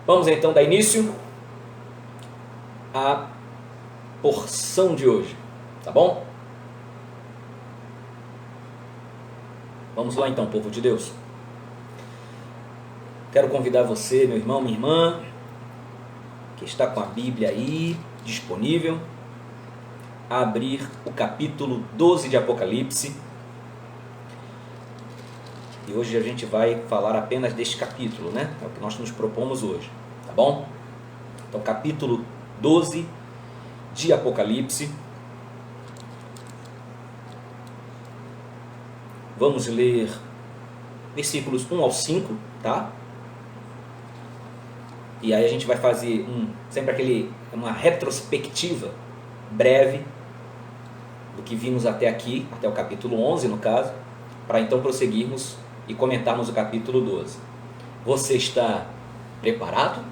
Vamos então dar início à porção de hoje, tá bom? Vamos lá então, povo de Deus. Quero convidar você, meu irmão, minha irmã, que está com a Bíblia aí disponível, a abrir o capítulo 12 de Apocalipse. E hoje a gente vai falar apenas deste capítulo, né? É o que nós nos propomos hoje, tá bom? Então, capítulo 12 de Apocalipse. Vamos ler versículos 1 ao 5, tá? E aí a gente vai fazer sempre uma retrospectiva breve do que vimos até aqui, até o capítulo 11 no caso, para então prosseguirmos e comentarmos o capítulo 12. Você está preparado?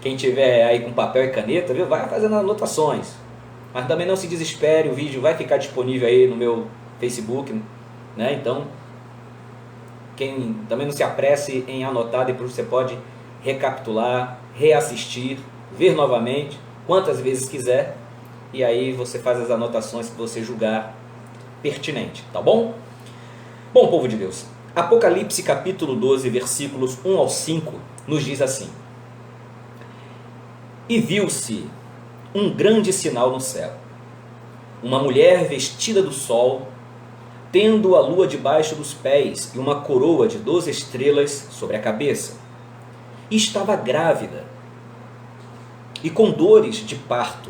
Quem tiver aí com papel e caneta, viu? Vai fazendo anotações. Mas também não se desespere, o vídeo vai ficar disponível aí no meu Facebook, né? Então, quem também não se apresse em anotar, depois você pode recapitular, reassistir, ver novamente, quantas vezes quiser, e aí você faz as anotações que você julgar pertinente, tá bom? Bom, povo de Deus, Apocalipse capítulo 12, versículos 1 ao 5, nos diz assim: E viu-se um grande sinal no céu, uma mulher vestida do sol, tendo a lua debaixo dos pés e uma coroa de 12 estrelas sobre a cabeça. E estava grávida, e com dores de parto,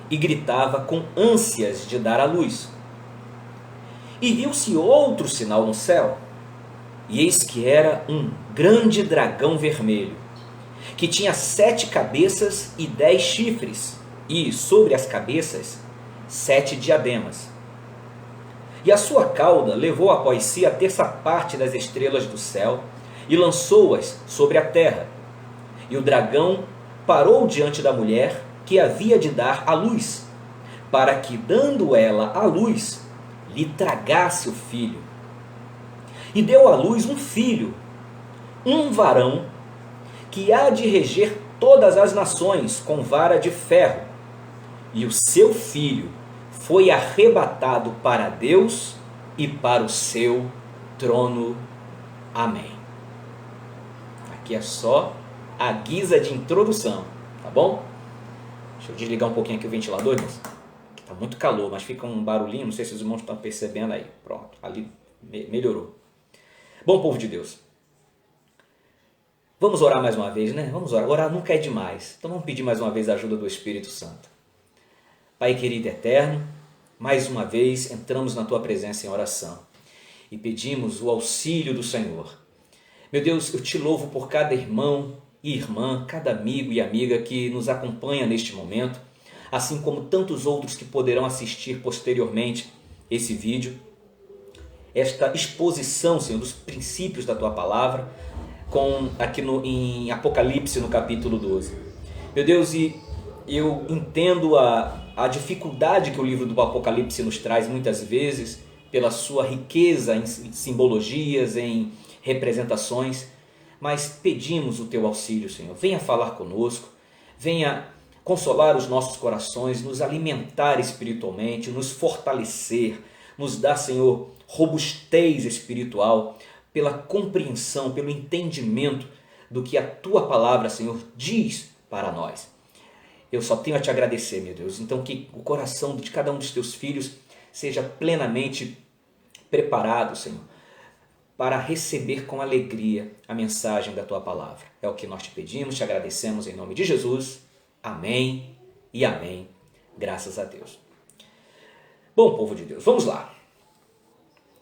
e gritava com ânsias de dar à luz. E viu-se outro sinal no céu, e eis que era um grande dragão vermelho, que tinha 7 cabeças e 10 chifres, e sobre as cabeças 7 diademas. E a sua cauda levou após si a terça parte das estrelas do céu, e lançou-as sobre a terra. E o dragão parou diante da mulher que havia de dar à luz, para que, dando ela à luz, lhe tragasse o filho. E deu à luz um filho, um varão, que há de reger todas as nações com vara de ferro. E o seu filho foi arrebatado para Deus e para o seu trono. Amém. Aqui é só a guisa de introdução, tá bom? Deixa eu desligar um pouquinho aqui o ventilador, irmãos. Aqui tá muito calor, mas fica um barulhinho, não sei se os irmãos estão percebendo aí. Pronto, ali melhorou. Bom, povo de Deus, vamos orar mais uma vez, né? Vamos orar. Orar nunca é demais. Então vamos pedir mais uma vez a ajuda do Espírito Santo. Pai querido e eterno, mais uma vez entramos na Tua presença em oração e pedimos o auxílio do Senhor. Meu Deus, eu Te louvo por cada irmão e irmã, cada amigo e amiga que nos acompanha neste momento, assim como tantos outros que poderão assistir posteriormente esse vídeo, esta exposição, Senhor, dos princípios da Tua Palavra, aqui em Apocalipse, no capítulo 12. Meu Deus, e eu entendo a dificuldade que o livro do Apocalipse nos traz muitas vezes, pela sua riqueza em simbologias, em representações, mas pedimos o Teu auxílio, Senhor. Venha falar conosco, venha consolar os nossos corações, nos alimentar espiritualmente, nos fortalecer, nos dar, Senhor, robustez espiritual, pela compreensão, pelo entendimento do que a Tua Palavra, Senhor, diz para nós. Eu só tenho a Te agradecer, meu Deus. Então que o coração de cada um dos Teus filhos seja plenamente preparado, Senhor, para receber com alegria a mensagem da Tua Palavra. É o que nós Te pedimos, Te agradecemos em nome de Jesus. Amém e amém. Graças a Deus. Bom, povo de Deus, vamos lá.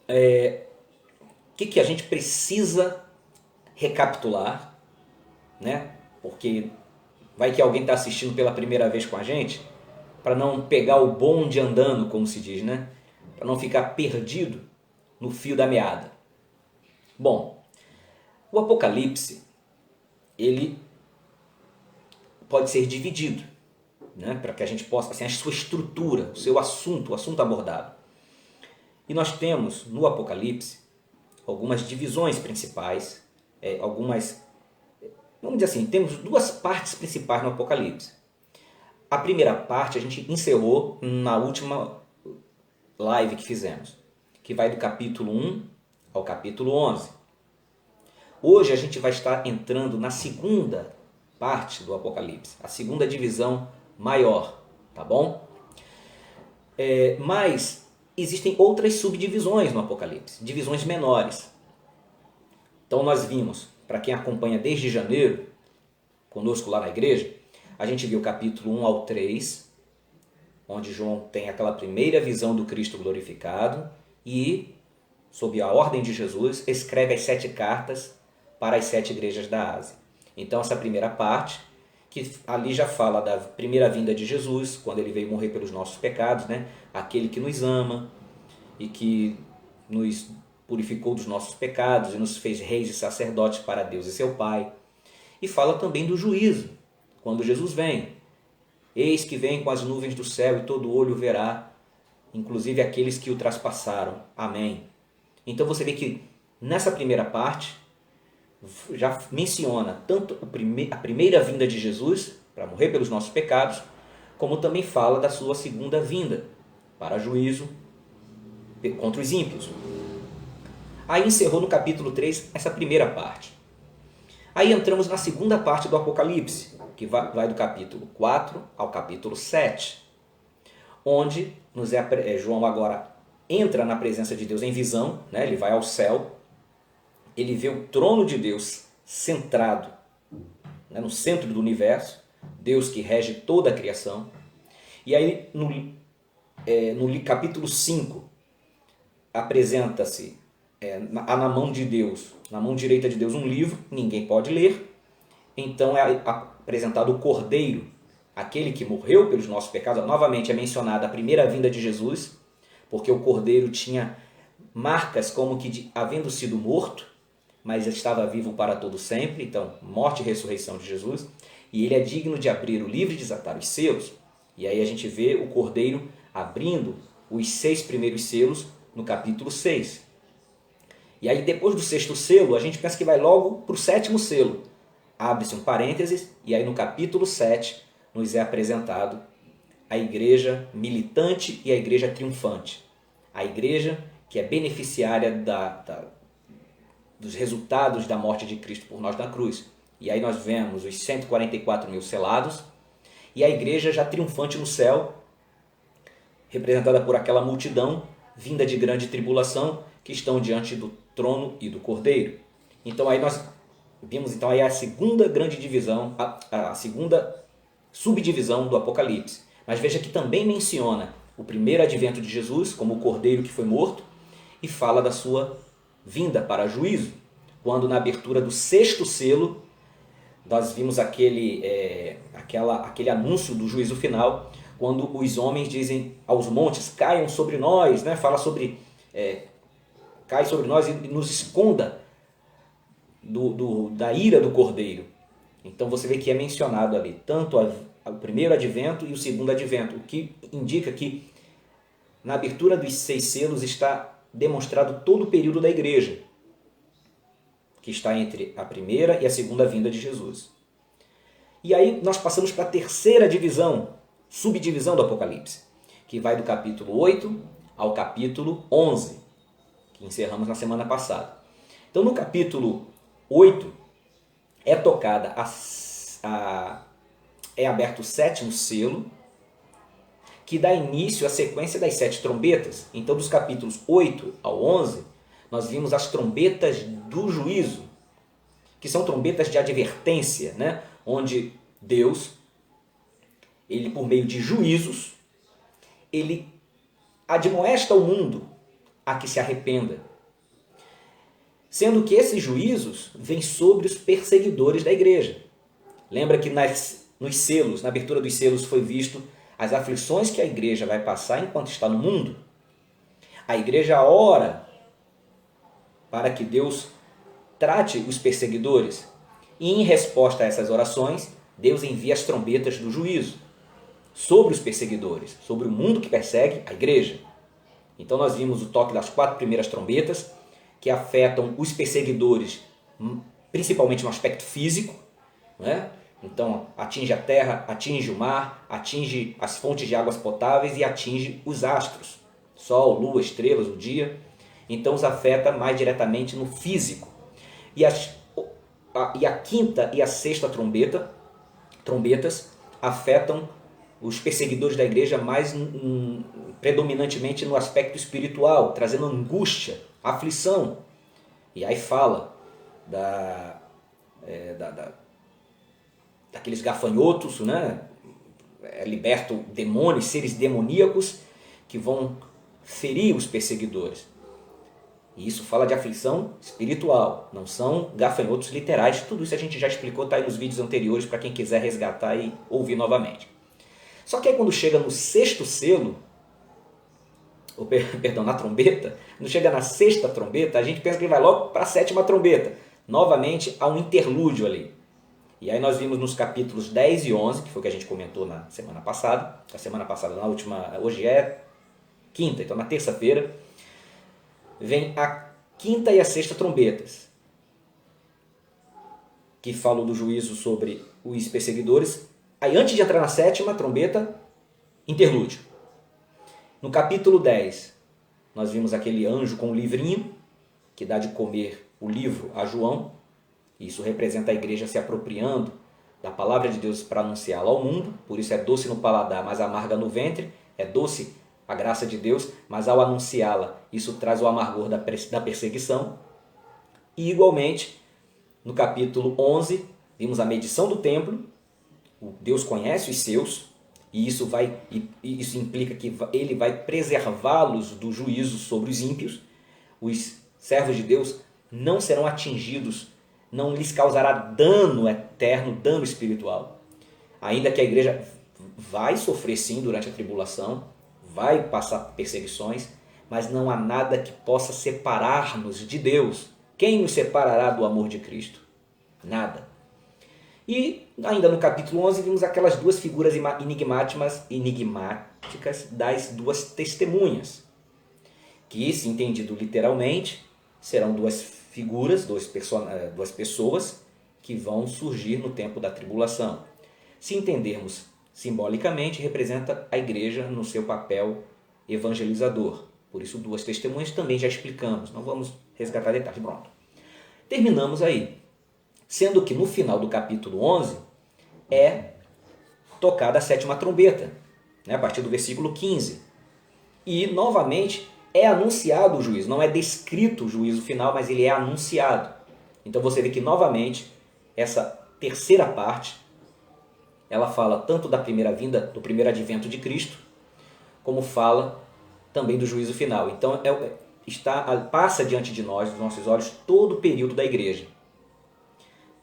O que a gente precisa recapitular, né? Porque vai que alguém está assistindo pela primeira vez com a gente, para não pegar o bonde andando, como se diz, né? Para não ficar perdido no fio da meada. Bom, o Apocalipse, ele pode ser dividido, né? Para que a gente possa, assim, a sua estrutura, o seu assunto, o assunto abordado. E nós temos no Apocalipse algumas divisões principais, algumas vamos dizer assim, temos duas partes principais no Apocalipse. A primeira parte a gente encerrou na última live que fizemos, que vai do capítulo 1 ao capítulo 11. Hoje a gente vai estar entrando na segunda parte do Apocalipse, a segunda divisão maior, tá bom? Mas existem outras subdivisões no Apocalipse, divisões menores. Então nós vimos, para quem acompanha desde janeiro, conosco lá na igreja, a gente viu o capítulo 1 ao 3, onde João tem aquela primeira visão do Cristo glorificado e, sob a ordem de Jesus, escreve as 7 cartas para as 7 igrejas da Ásia. Então essa primeira parte, que ali já fala da primeira vinda de Jesus, quando ele veio morrer pelos nossos pecados, né? Aquele que nos ama e que nos purificou dos nossos pecados e nos fez reis e sacerdotes para Deus e seu Pai. E fala também do juízo, quando Jesus vem. Eis que vem com as nuvens do céu e todo olho o verá, inclusive aqueles que o traspassaram. Amém. Então você vê que nessa primeira parte já menciona tanto a primeira vinda de Jesus para morrer pelos nossos pecados, como também fala da sua segunda vinda para juízo contra os ímpios. Aí encerrou no capítulo 3 essa primeira parte. Aí entramos na segunda parte do Apocalipse, que vai do capítulo 4 ao capítulo 7, onde João agora entra na presença de Deus em visão, né? Ele vai ao céu, ele vê o trono de Deus centrado, né, no centro do universo, Deus que rege toda a criação. E aí no capítulo 5 apresenta-se na mão de Deus, na mão direita de Deus, um livro, ninguém pode ler. Então é apresentado o Cordeiro, aquele que morreu pelos nossos pecados. Novamente é mencionada a primeira vinda de Jesus, porque o Cordeiro tinha marcas como que havendo sido morto, mas estava vivo para todo sempre. Então, morte e ressurreição de Jesus. E ele é digno de abrir o livro e desatar os selos. E aí a gente vê o Cordeiro abrindo os 6 primeiros selos no capítulo 6. E aí depois do 6º selo, a gente pensa que vai logo para o 7º selo. Abre-se um parênteses e aí no capítulo 7 nos é apresentado a igreja militante e a igreja triunfante. A igreja que é beneficiária dos resultados da morte de Cristo por nós na cruz. E aí nós vemos os 144 mil selados e a igreja já triunfante no céu, representada por aquela multidão vinda de grande tribulação, que estão diante do trono e do Cordeiro. Então aí nós vimos aí a segunda grande divisão, a segunda subdivisão do Apocalipse. Mas veja que também menciona o primeiro advento de Jesus como o Cordeiro que foi morto e fala da sua vinda para juízo, quando na abertura do 6º selo nós vimos aquele anúncio do juízo final, quando os homens dizem aos montes, caiam sobre nós, né? Fala sobre cai sobre nós e nos esconda da ira do Cordeiro. Então você vê que é mencionado ali tanto o primeiro advento e o segundo advento, o que indica que na abertura dos 6 selos está demonstrado todo o período da igreja, que está entre a primeira e a segunda vinda de Jesus. E aí nós passamos para a terceira divisão, subdivisão do Apocalipse, que vai do capítulo 8 ao capítulo 11, que encerramos na semana passada. Então no capítulo 8 é tocada é aberto o 7º selo, que dá início à sequência das 7 trombetas. Então dos capítulos 8 ao 11 nós vimos as trombetas do juízo, que são trombetas de advertência, né? Onde Deus, ele por meio de juízos, ele admoesta o mundo a que se arrependa. Sendo que esses juízos vêm sobre os perseguidores da igreja. Lembra que nos selos, na abertura dos selos foi visto as aflições que a igreja vai passar enquanto está no mundo. A igreja ora para que Deus trate os perseguidores. E em resposta a essas orações, Deus envia as trombetas do juízo sobre os perseguidores, sobre o mundo que persegue a igreja. Então nós vimos o toque das 4 primeiras trombetas, que afetam os perseguidores, principalmente no aspecto físico, não é? Então atinge a terra, atinge o mar, atinge as fontes de águas potáveis e atinge os astros, sol, lua, estrelas, o dia. Então os afeta mais diretamente no físico. E a quinta e a sexta trombetas afetam os perseguidores da igreja mais predominantemente no aspecto espiritual, trazendo angústia, aflição. E aí fala daqueles gafanhotos, né? Libertam demônios, seres demoníacos que vão ferir os perseguidores. E isso fala de aflição espiritual, não são gafanhotos literais. Tudo isso a gente já explicou, está aí nos vídeos anteriores para quem quiser resgatar e ouvir novamente. Só que aí quando chega no sexto selo, na trombeta, quando chega na sexta trombeta, a gente pensa que vai logo para a sétima trombeta. Novamente há um interlúdio ali. E aí nós vimos nos capítulos 10 e 11, que foi o que a gente comentou na semana passada. Na última, hoje é quinta, então na terça-feira, vem a quinta e a sexta trombetas, que falam do juízo sobre os perseguidores. Aí antes de entrar na sétima trombeta, interlúdio. No capítulo 10, nós vimos aquele anjo com o livrinho, que dá de comer o livro a João. Isso representa a igreja se apropriando da palavra de Deus para anunciá-la ao mundo. Por isso é doce no paladar, mas amarga no ventre. É doce a graça de Deus, mas ao anunciá-la, isso traz o amargor da perseguição. E igualmente, no capítulo 11, vimos a medição do templo. Deus conhece os seus, e isso implica que ele vai preservá-los do juízo sobre os ímpios. Os servos de Deus não serão atingidos, não lhes causará dano eterno, dano espiritual. Ainda que a igreja vai sofrer sim durante a tribulação, vai passar perseguições, mas não há nada que possa separar-nos de Deus. Quem nos separará do amor de Cristo? Nada. E ainda no capítulo 11 vimos aquelas duas figuras enigmáticas das duas testemunhas, que, se entendido literalmente, serão duas figuras, duas pessoas que vão surgir no tempo da tribulação. Se entendermos simbolicamente, representa a igreja no seu papel evangelizador. Por isso, duas testemunhas também já explicamos, não vamos resgatar detalhes. Pronto. Terminamos aí. Sendo que no final do capítulo 11 é tocada a sétima trombeta, né, a partir do versículo 15. E, novamente, é anunciado o juízo. Não é descrito o juízo final, mas ele é anunciado. Então você vê que, novamente, essa terceira parte, ela fala tanto da primeira vinda, do primeiro advento de Cristo, como fala também do juízo final. Então passa diante de nós, dos nossos olhos, todo o período da igreja.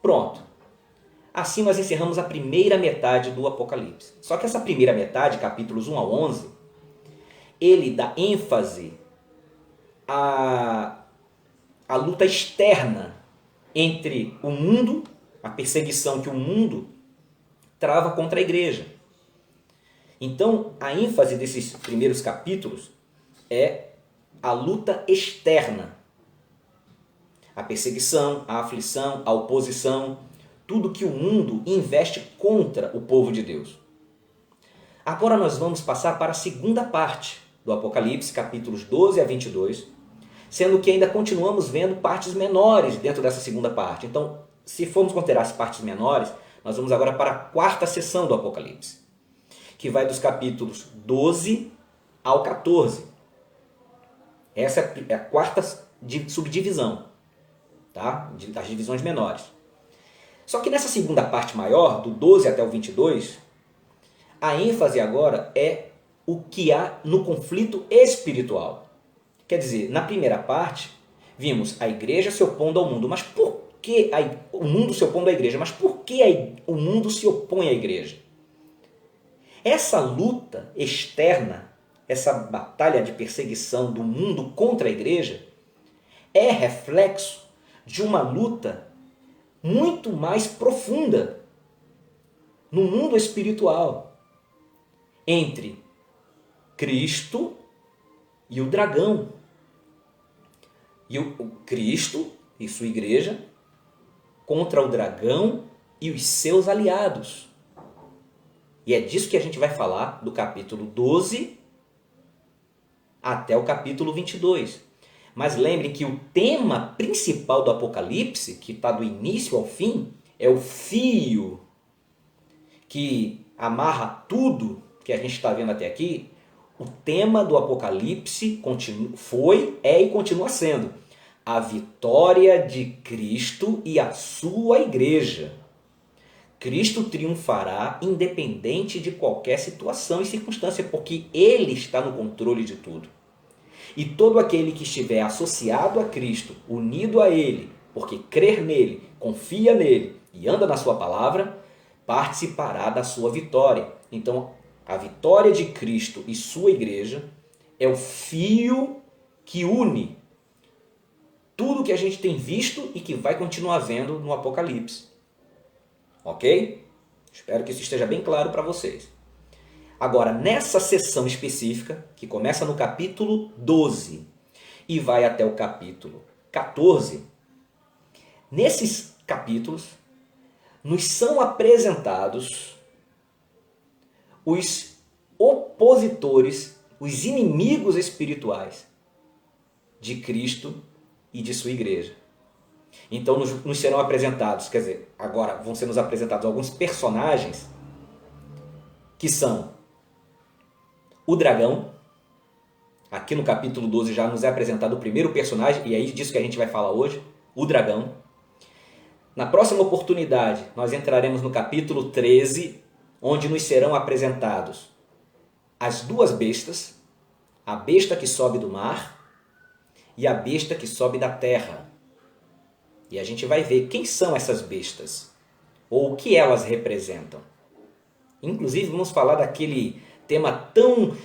Pronto. Assim nós encerramos a primeira metade do Apocalipse. Só que essa primeira metade, capítulos 1 a 11, ele dá ênfase à luta externa entre o mundo, a perseguição que o mundo trava contra a igreja. Então, a ênfase desses primeiros capítulos é a luta externa. A perseguição, a aflição, a oposição, tudo que o mundo investe contra o povo de Deus. Agora nós vamos passar para a segunda parte do Apocalipse, capítulos 12 a 22, sendo que ainda continuamos vendo partes menores dentro dessa segunda parte. Então, se formos considerar as partes menores, nós vamos agora para a quarta seção do Apocalipse, que vai dos capítulos 12 ao 14. Essa é a quarta subdivisão, tá? Das divisões menores. Só que nessa segunda parte maior, do 12 até o 22, a ênfase agora é o que há no conflito espiritual. Quer dizer, na primeira parte, vimos a igreja se opondo ao mundo. Mas por que o mundo se opondo à igreja? Mas por que o mundo se opõe à igreja? Essa luta externa, essa batalha de perseguição do mundo contra a igreja, é reflexo de uma luta muito mais profunda no mundo espiritual entre Cristo e o dragão. E o Cristo e sua igreja contra o dragão e os seus aliados. E é disso que a gente vai falar do capítulo 12 até o capítulo 22. Mas lembrem que o tema principal do Apocalipse, que está do início ao fim, é o fio que amarra tudo que a gente está vendo até aqui. O tema do Apocalipse foi, é e continua sendo a vitória de Cristo e a sua igreja. Cristo triunfará independente de qualquer situação e circunstância, porque Ele está no controle de tudo. E todo aquele que estiver associado a Cristo, unido a Ele, porque crer nele, confia nele e anda na sua palavra, participará da sua vitória. Então, a vitória de Cristo e sua igreja é o fio que une tudo que a gente tem visto e que vai continuar vendo no Apocalipse. Ok? Espero que isso esteja bem claro para vocês. Agora, nessa sessão específica, que começa no capítulo 12 e vai até o capítulo 14, nesses capítulos nos são apresentados os opositores, os inimigos espirituais de Cristo e de sua igreja. Então nos serão apresentados, quer dizer, agora vão ser nos apresentados alguns personagens que são o dragão. Aqui no capítulo 12 já nos é apresentado o primeiro personagem, e é disso que a gente vai falar hoje, o dragão. Na próxima oportunidade, nós entraremos no capítulo 13, onde nos serão apresentados as duas bestas, a besta que sobe do mar e a besta que sobe da terra. E a gente vai ver quem são essas bestas, ou o que elas representam. Inclusive, vamos falar daquele tema tão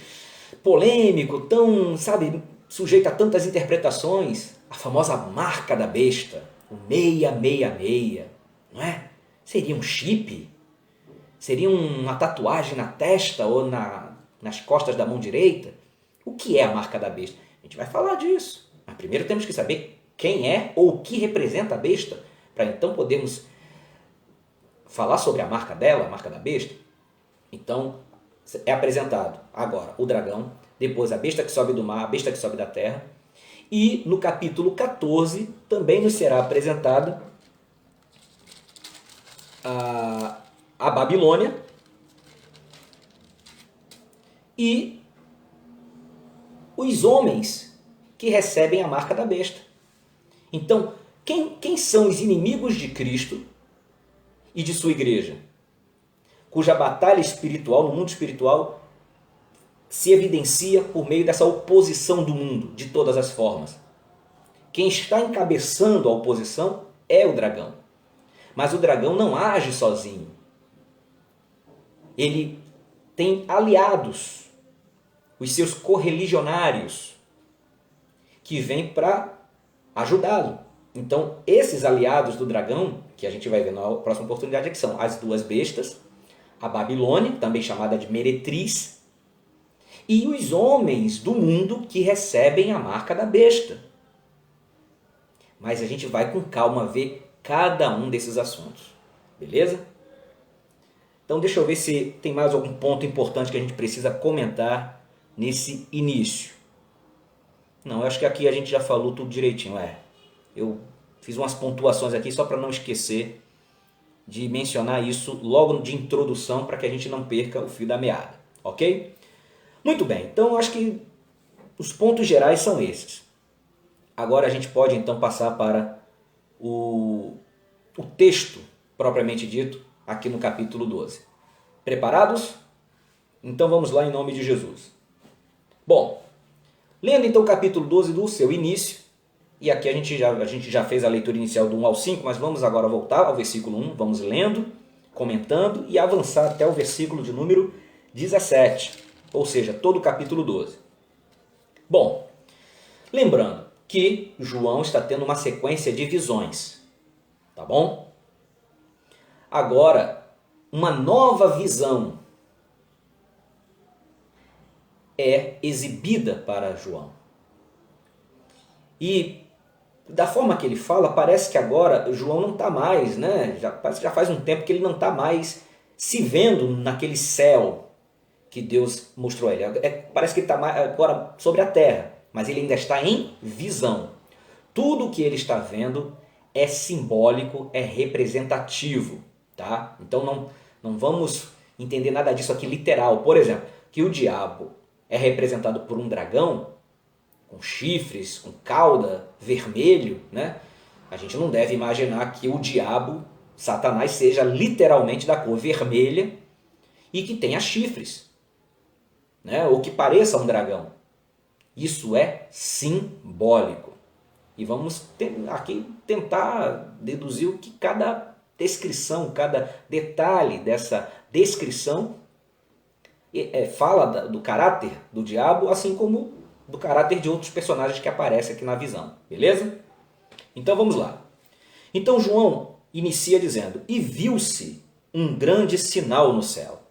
polêmico, tão, sujeito a tantas interpretações, a famosa marca da besta, o 666, não é? Seria um chip? Seria uma tatuagem na testa ou nas costas da mão direita? O que é a marca da besta? A gente vai falar disso. Mas primeiro temos que saber quem é ou o que representa a besta, para então podermos falar sobre a marca dela, a marca da besta. Então, é apresentado agora o dragão, depois a besta que sobe do mar, a besta que sobe da terra. E no capítulo 14 também nos será apresentada a Babilônia e os homens que recebem a marca da besta. Então, quem são os inimigos de Cristo e de sua igreja? Cuja batalha espiritual, no mundo espiritual, se evidencia por meio dessa oposição do mundo, de todas as formas. Quem está encabeçando a oposição é o dragão. Mas o dragão não age sozinho. Ele tem aliados, os seus correligionários, que vêm para ajudá-lo. Então, esses aliados do dragão, que a gente vai ver na próxima oportunidade, é que são as duas bestas, a Babilônia, também chamada de meretriz, e os homens do mundo que recebem a marca da besta. Mas a gente vai com calma ver cada um desses assuntos. Beleza? Então deixa eu ver se tem mais algum ponto importante que a gente precisa comentar nesse início. Não, eu acho que aqui a gente já falou tudo direitinho. Eu fiz umas pontuações aqui só para não esquecer de mencionar isso logo de introdução, para que a gente não perca o fio da meada. Ok? Muito bem, então eu acho que os pontos gerais são esses. Agora a gente pode então passar para o texto propriamente dito aqui no capítulo 12. Preparados? Então vamos lá em nome de Jesus. Bom, lendo então o capítulo 12 do seu início, e aqui a gente já fez a leitura inicial do 1 ao 5, mas vamos agora voltar ao versículo 1, vamos lendo, comentando e avançar até o versículo de número 17, ou seja, todo o capítulo 12. Bom, lembrando que João está tendo uma sequência de visões, tá bom? Agora, uma nova visão é exibida para João. E da forma que ele fala, parece que agora João não está mais, né? Parece que já faz um tempo que ele não está mais se vendo naquele céu que Deus mostrou a ele. Parece que ele está agora sobre a terra, mas ele ainda está em visão. Tudo que ele está vendo é simbólico, é representativo, tá? Então não vamos entender nada disso aqui literal. Por exemplo, que o diabo é representado por um dragão com chifres, com cauda, vermelho, né? A gente não deve imaginar que o diabo, Satanás, seja literalmente da cor vermelha e que tenha chifres, né? Ou que pareça um dragão. Isso é simbólico. E vamos aqui tentar deduzir o que cada descrição, cada detalhe dessa descrição fala do caráter do diabo, assim como do caráter de outros personagens que aparecem aqui na visão. Beleza? Então vamos lá. Então João inicia dizendo: e viu-se um grande sinal no céu.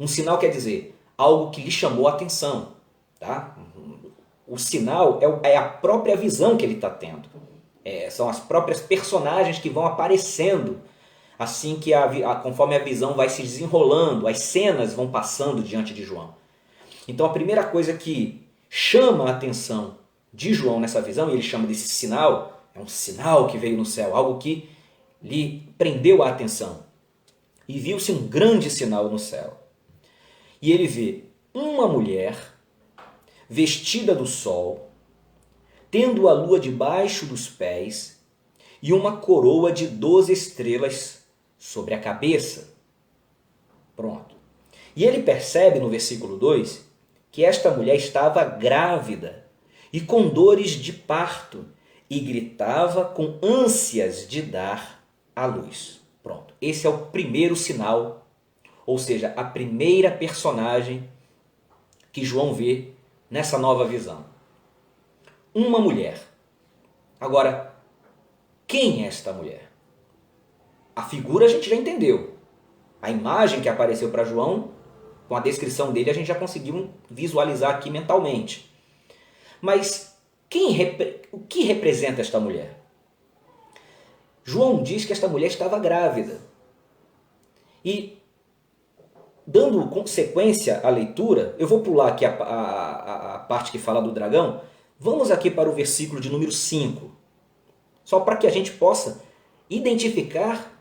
Um sinal quer dizer algo que lhe chamou a atenção. Tá? O sinal é a própria visão que ele está tendo. São as próprias personagens que vão aparecendo assim que conforme a visão vai se desenrolando, as cenas vão passando diante de João. Então a primeira coisa que chama a atenção de João nessa visão, e ele chama desse sinal, é um sinal que veio no céu, algo que lhe prendeu a atenção. E viu-se um grande sinal no céu. E ele vê uma mulher vestida do sol, tendo a lua debaixo dos pés e uma coroa de 12 estrelas sobre a cabeça. Pronto. E ele percebe no versículo 2 que esta mulher estava grávida e com dores de parto e gritava com ânsias de dar à luz. Pronto. Esse é o primeiro sinal, ou seja, a primeira personagem que João vê nessa nova visão. Uma mulher. Agora, quem é esta mulher? A figura a gente já entendeu. A imagem que apareceu para João, com a descrição dele, a gente já conseguiu visualizar aqui mentalmente. Mas o que representa esta mulher? João diz que esta mulher estava grávida. E, dando consequência à leitura, eu vou pular aqui a parte que fala do dragão. Vamos aqui para o versículo de número 5. Só para que a gente possa identificar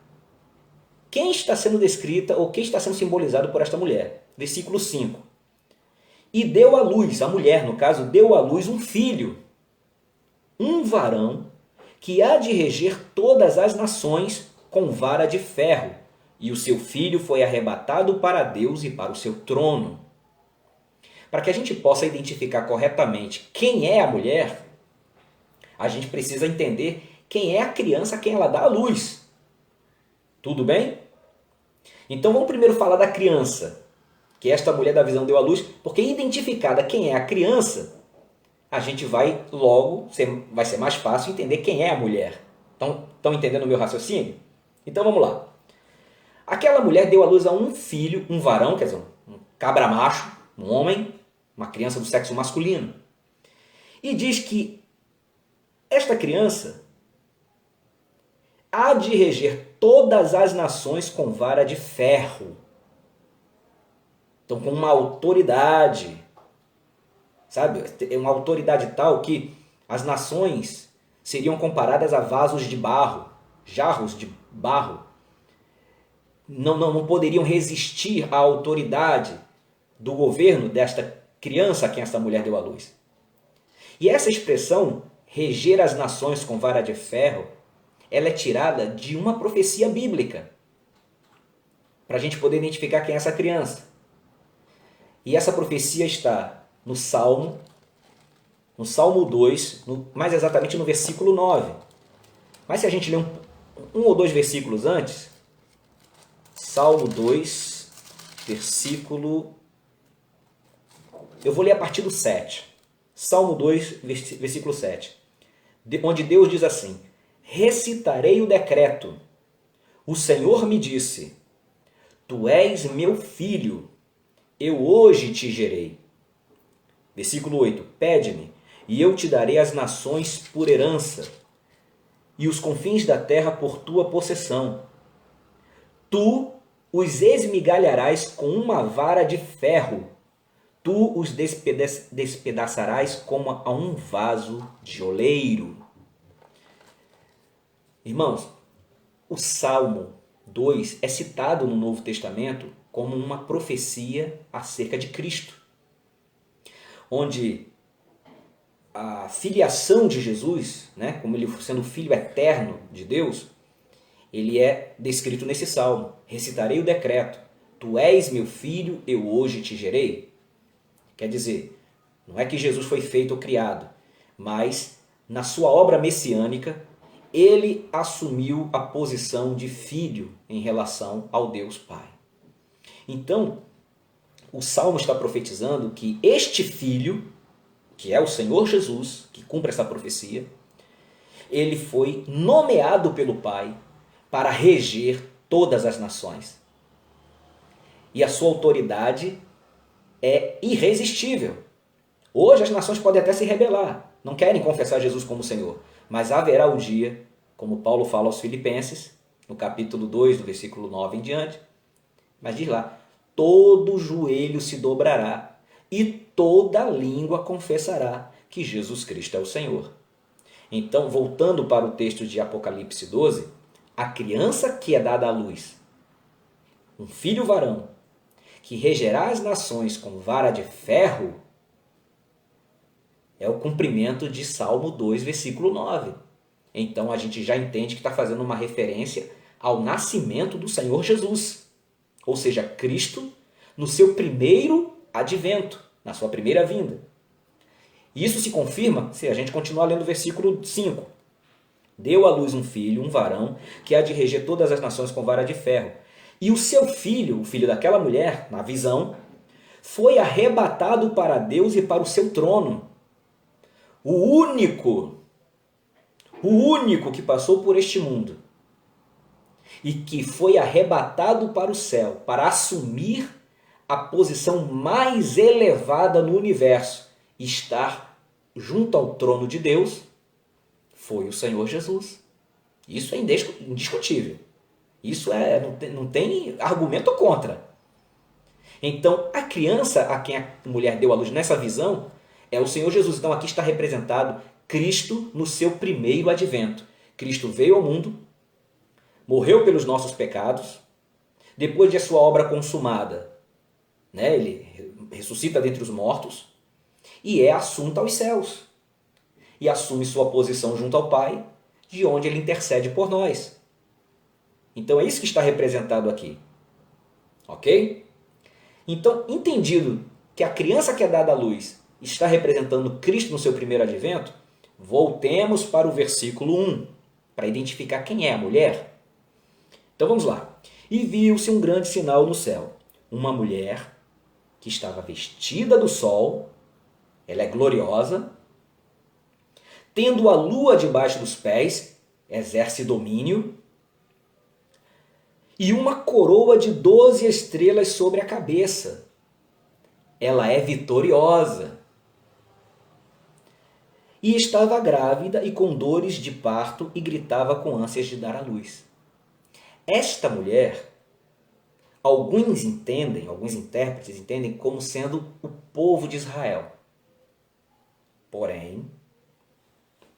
quem está sendo descrita ou quem está sendo simbolizado por esta mulher. Versículo 5. E deu à luz, a mulher no caso, deu à luz um filho, um varão, que há de reger todas as nações com vara de ferro. E o seu filho foi arrebatado para Deus e para o seu trono. Para que a gente possa identificar corretamente quem é a mulher, a gente precisa entender quem é a criança a quem ela dá à luz. Tudo bem? Então vamos primeiro falar da criança, que esta mulher da visão deu à luz, porque identificada quem é a criança, a gente vai ser mais fácil entender quem é a mulher. Estão entendendo o meu raciocínio? Então vamos lá. Aquela mulher deu à luz a um filho, um varão, quer dizer, um cabra macho, um homem, uma criança do sexo masculino. E diz que esta criança há de reger todas as nações com vara de ferro. Então, com uma autoridade, sabe? É uma autoridade tal que as nações seriam comparadas a vasos de barro, jarros de barro. Não poderiam resistir à autoridade do governo desta criança a quem esta mulher deu à luz. E essa expressão, reger as nações com vara de ferro, ela é tirada de uma profecia bíblica, para a gente poder identificar quem é essa criança. E essa profecia está no Salmo 2, mais exatamente no versículo 9. Mas se a gente ler um ou dois versículos antes, Salmo 2, versículo... Eu vou ler a partir do 7. Salmo 2, versículo 7. Onde Deus diz assim: recitarei o decreto. O Senhor me disse: tu és meu filho, eu hoje te gerei. Versículo 8. Pede-me, e eu te darei as nações por herança, e os confins da terra por tua possessão. Tu os esmigalharás com uma vara de ferro, tu os despedaçarás como a um vaso de oleiro. Irmãos, o Salmo 2 é citado no Novo Testamento como uma profecia acerca de Cristo, onde a filiação de Jesus, né, como ele sendo o Filho eterno de Deus, ele é descrito nesse salmo. Recitarei o decreto: Tu és meu filho, eu hoje te gerei. Quer dizer, não é que Jesus foi feito ou criado, mas na sua obra messiânica, ele assumiu a posição de filho em relação ao Deus Pai. Então, o Salmo está profetizando que este filho, que é o Senhor Jesus, que cumpre essa profecia, ele foi nomeado pelo Pai para reger todas as nações. E a sua autoridade é irresistível. Hoje as nações podem até se rebelar, não querem confessar Jesus como Senhor, mas haverá o dia, como Paulo fala aos Filipenses, no capítulo 2, do versículo 9 em diante, mas diz lá: todo joelho se dobrará e toda língua confessará que Jesus Cristo é o Senhor. Então, voltando para o texto de Apocalipse 12, a criança que é dada à luz, um filho varão, que regerá as nações com vara de ferro, é o cumprimento de Salmo 2, versículo 9. Então a gente já entende que está fazendo uma referência ao nascimento do Senhor Jesus, ou seja, Cristo no seu primeiro advento, na sua primeira vinda. E isso se confirma se a gente continuar lendo o versículo 5. Deu à luz um filho, um varão, que há de reger todas as nações com vara de ferro. E o seu filho, o filho daquela mulher, na visão, foi arrebatado para Deus e para o seu trono. O único que passou por este mundo e que foi arrebatado para o céu para assumir a posição mais elevada no universo, estar junto ao trono de Deus, foi o Senhor Jesus. Isso é indiscutível. Isso não tem argumento contra. Então, a criança a quem a mulher deu à luz nessa visão é o Senhor Jesus. Então, aqui está representado Cristo no seu primeiro advento. Cristo veio ao mundo, morreu pelos nossos pecados, depois de a sua obra consumada, né, ele ressuscita dentre os mortos e é assunto aos céus. E assume sua posição junto ao Pai, de onde ele intercede por nós. Então é isso que está representado aqui. Ok? Então, entendido que a criança que é dada à luz está representando Cristo no seu primeiro advento, voltemos para o versículo 1, para identificar quem é a mulher. Então vamos lá. E viu-se um grande sinal no céu, uma mulher que estava vestida do sol, ela é gloriosa, tendo a lua debaixo dos pés, exerce domínio, e uma coroa de 12 estrelas sobre a cabeça. Ela é vitoriosa. E estava grávida e com dores de parto e gritava com ânsias de dar à luz. Esta mulher, alguns intérpretes entendem como sendo o povo de Israel. Porém,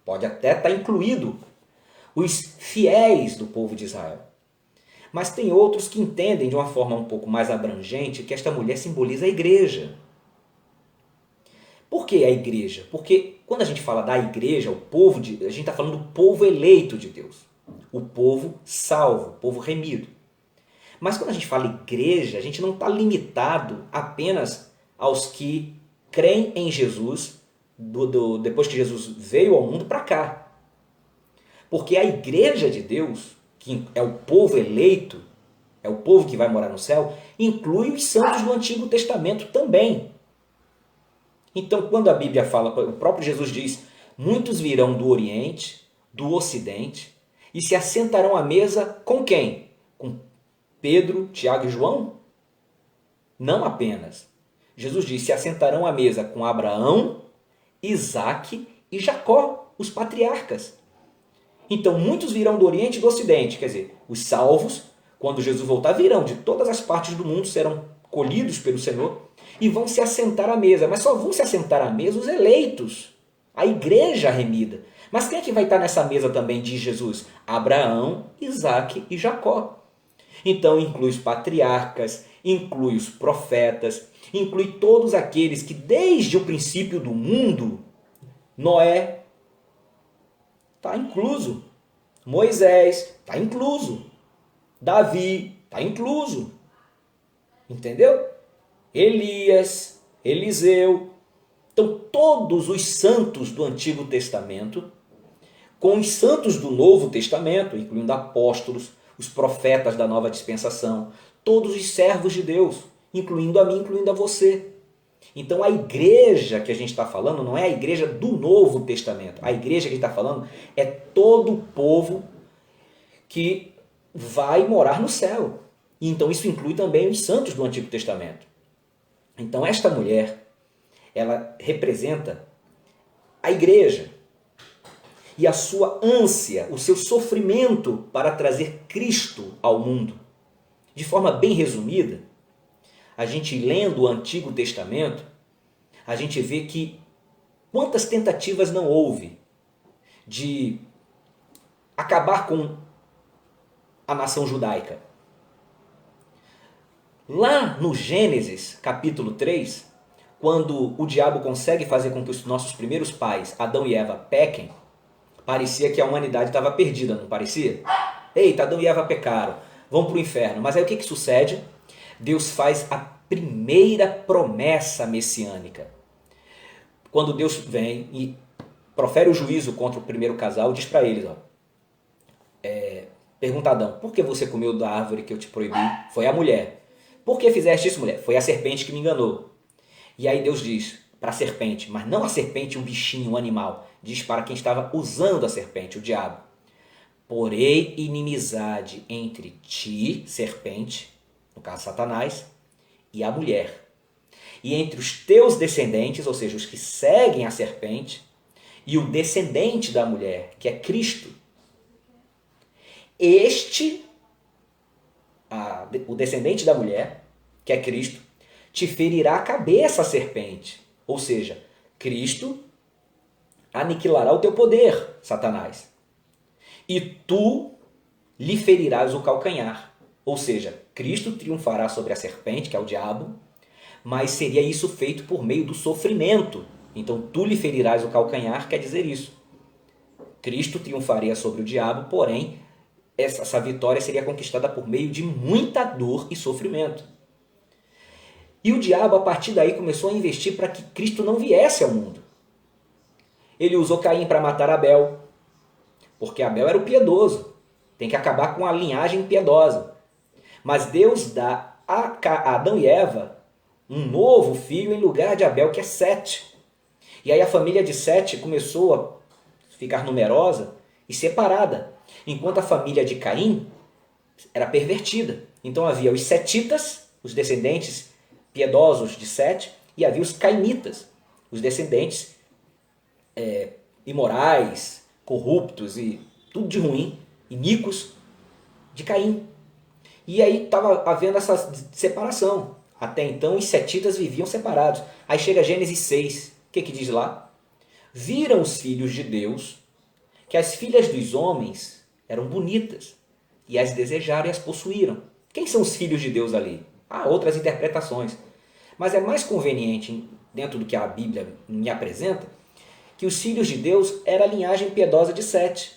pode até estar incluído os fiéis do povo de Israel. Mas tem outros que entendem de uma forma um pouco mais abrangente que esta mulher simboliza a igreja. Por que a igreja? Porque quando a gente fala da igreja, a gente está falando do povo eleito de Deus. O povo salvo, o povo remido. Mas quando a gente fala igreja, a gente não está limitado apenas aos que creem em Jesus depois que Jesus veio ao mundo para cá. Porque a igreja de Deus, que é o povo eleito, é o povo que vai morar no céu, inclui os santos do Antigo Testamento também. Então, quando a Bíblia fala, o próprio Jesus diz, muitos virão do Oriente, do Ocidente, e se assentarão à mesa com quem? Com Pedro, Tiago e João? Não apenas. Jesus diz, se assentarão à mesa com Abraão, Isaque e Jacó, os patriarcas. Então muitos virão do Oriente e do Ocidente, quer dizer, os salvos, quando Jesus voltar, virão de todas as partes do mundo, serão colhidos pelo Senhor e vão se assentar à mesa. Mas só vão se assentar à mesa os eleitos, a igreja remida. Mas quem é que vai estar nessa mesa também, diz Jesus? Abraão, Isaque e Jacó. Então inclui os patriarcas, inclui os profetas, inclui todos aqueles que desde o princípio do mundo, Noé está incluso, Moisés está incluso, Davi está incluso, entendeu? Elias, Eliseu. Então todos os santos do Antigo Testamento, com os santos do Novo Testamento, incluindo apóstolos, os profetas da nova dispensação, todos os servos de Deus, incluindo a mim, incluindo a você. Então a igreja que a gente está falando não é a igreja do Novo Testamento. A igreja que a gente está falando é todo o povo que vai morar no céu. E então isso inclui também os santos do Antigo Testamento. Então esta mulher, ela representa a igreja e a sua ânsia, o seu sofrimento para trazer Cristo ao mundo. De forma bem resumida, a gente lendo o Antigo Testamento, a gente vê que quantas tentativas não houve de acabar com a nação judaica. Lá no Gênesis, capítulo 3, quando o diabo consegue fazer com que os nossos primeiros pais, Adão e Eva, pequem, parecia que a humanidade estava perdida, não parecia? Eita, Adão e Eva pecaram, vão para o inferno. Mas aí o que sucede? Deus faz a primeira promessa messiânica. Quando Deus vem e profere o juízo contra o primeiro casal, diz para eles, pergunta a Adão, por que você comeu da árvore que eu te proibi? Foi a mulher. Por que fizeste isso, mulher? Foi a serpente que me enganou. E aí Deus diz para a serpente, mas não a serpente, um bichinho, um animal. Diz para quem estava usando a serpente, o diabo. Porém, inimizade entre ti, serpente, no caso Satanás, e a mulher. E entre os teus descendentes, ou seja, os que seguem a serpente, e o descendente da mulher, que é Cristo. O descendente da mulher, que é Cristo, te ferirá a cabeça a serpente. Ou seja, Cristo aniquilará o teu poder, Satanás. E tu lhe ferirás o calcanhar. Ou seja, Cristo triunfará sobre a serpente, que é o diabo, mas seria isso feito por meio do sofrimento. Então, tu lhe ferirás o calcanhar, quer dizer isso. Cristo triunfaria sobre o diabo, porém, essa vitória seria conquistada por meio de muita dor e sofrimento. E o diabo, a partir daí, começou a investir para que Cristo não viesse ao mundo. Ele usou Caim para matar Abel, porque Abel era o piedoso. Tem que acabar com a linhagem piedosa. Mas Deus dá a Adão e Eva um novo filho em lugar de Abel, que é Sete. E aí a família de Sete começou a ficar numerosa e separada, enquanto a família de Caim era pervertida. Então havia os setitas, os descendentes piedosos de Sete, e havia os cainitas, os descendentes imorais, corruptos e tudo de ruim, iníquos, de Caim. E aí estava havendo essa separação. Até então os setitas viviam separados. Aí chega Gênesis 6, o que diz lá? Viram os filhos de Deus que as filhas dos homens eram bonitas e as desejaram e as possuíram. Quem são os filhos de Deus ali? Há outras interpretações. Mas é mais conveniente, dentro do que a Bíblia me apresenta, que os filhos de Deus era a linhagem piedosa de Sete,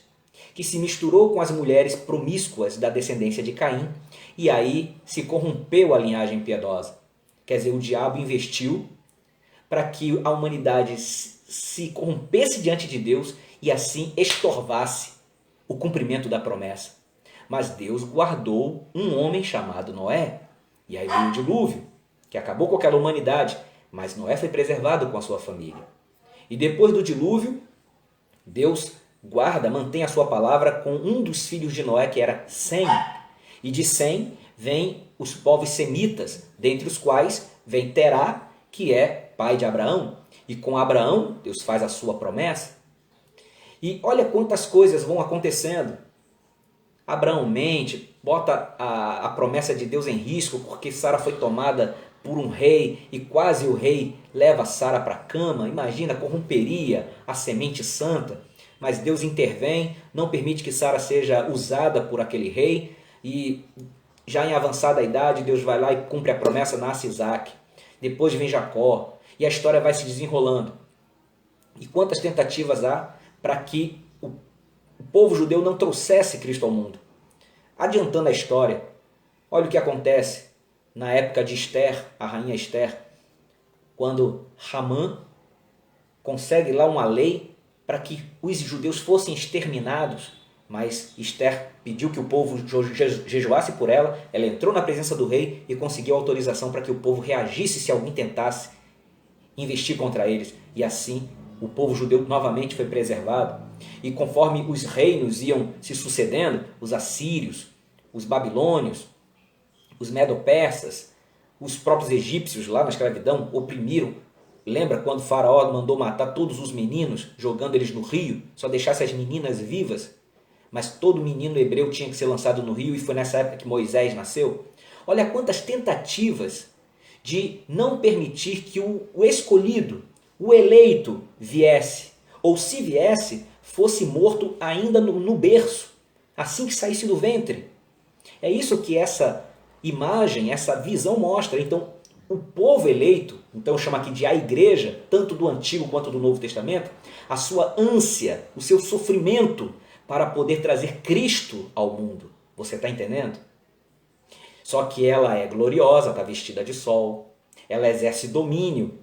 que se misturou com as mulheres promíscuas da descendência de Caim, e aí se corrompeu a linhagem piedosa. Quer dizer, o diabo investiu para que a humanidade se corrompesse diante de Deus e assim estorvasse o cumprimento da promessa. Mas Deus guardou um homem chamado Noé, e aí veio o dilúvio, que acabou com aquela humanidade, mas Noé foi preservado com a sua família. E depois do dilúvio, Deus guarda, mantém a sua palavra com um dos filhos de Noé, que era Sem. E de Sem vem os povos semitas, dentre os quais vem Terá, que é pai de Abraão. E com Abraão, Deus faz a sua promessa. E olha quantas coisas vão acontecendo. Abraão mente, bota a promessa de Deus em risco, porque Sara foi tomada por um rei e quase o rei leva Sara para a cama. Imagina, corromperia a semente santa. Mas Deus intervém, não permite que Sara seja usada por aquele rei, e já em avançada idade Deus vai lá e cumpre a promessa, nasce Isaac. Depois vem Jacó e a história vai se desenrolando. E quantas tentativas há para que o povo judeu não trouxesse Cristo ao mundo. Adiantando a história, olha o que acontece na época de Esther, a rainha Esther, quando Hamã consegue lá uma lei para que os judeus fossem exterminados, mas Esther pediu que o povo jejuasse por ela, ela entrou na presença do rei e conseguiu autorização para que o povo reagisse se alguém tentasse investir contra eles, e assim o povo judeu novamente foi preservado. E conforme os reinos iam se sucedendo, os assírios, os babilônios, os medo-persas, os próprios egípcios lá na escravidão oprimiram. Lembra quando o faraó mandou matar todos os meninos, jogando eles no rio, só deixasse as meninas vivas? Mas todo menino hebreu tinha que ser lançado no rio, e foi nessa época que Moisés nasceu. Olha quantas tentativas de não permitir que o escolhido, o eleito, viesse. Ou se viesse, fosse morto ainda no berço, assim que saísse do ventre. É isso que essa imagem, essa visão mostra. Então, o povo eleito, então chama aqui de a igreja, tanto do Antigo quanto do Novo Testamento, a sua ânsia, o seu sofrimento para poder trazer Cristo ao mundo. Você está entendendo? Só que ela é gloriosa, está vestida de sol, ela exerce domínio,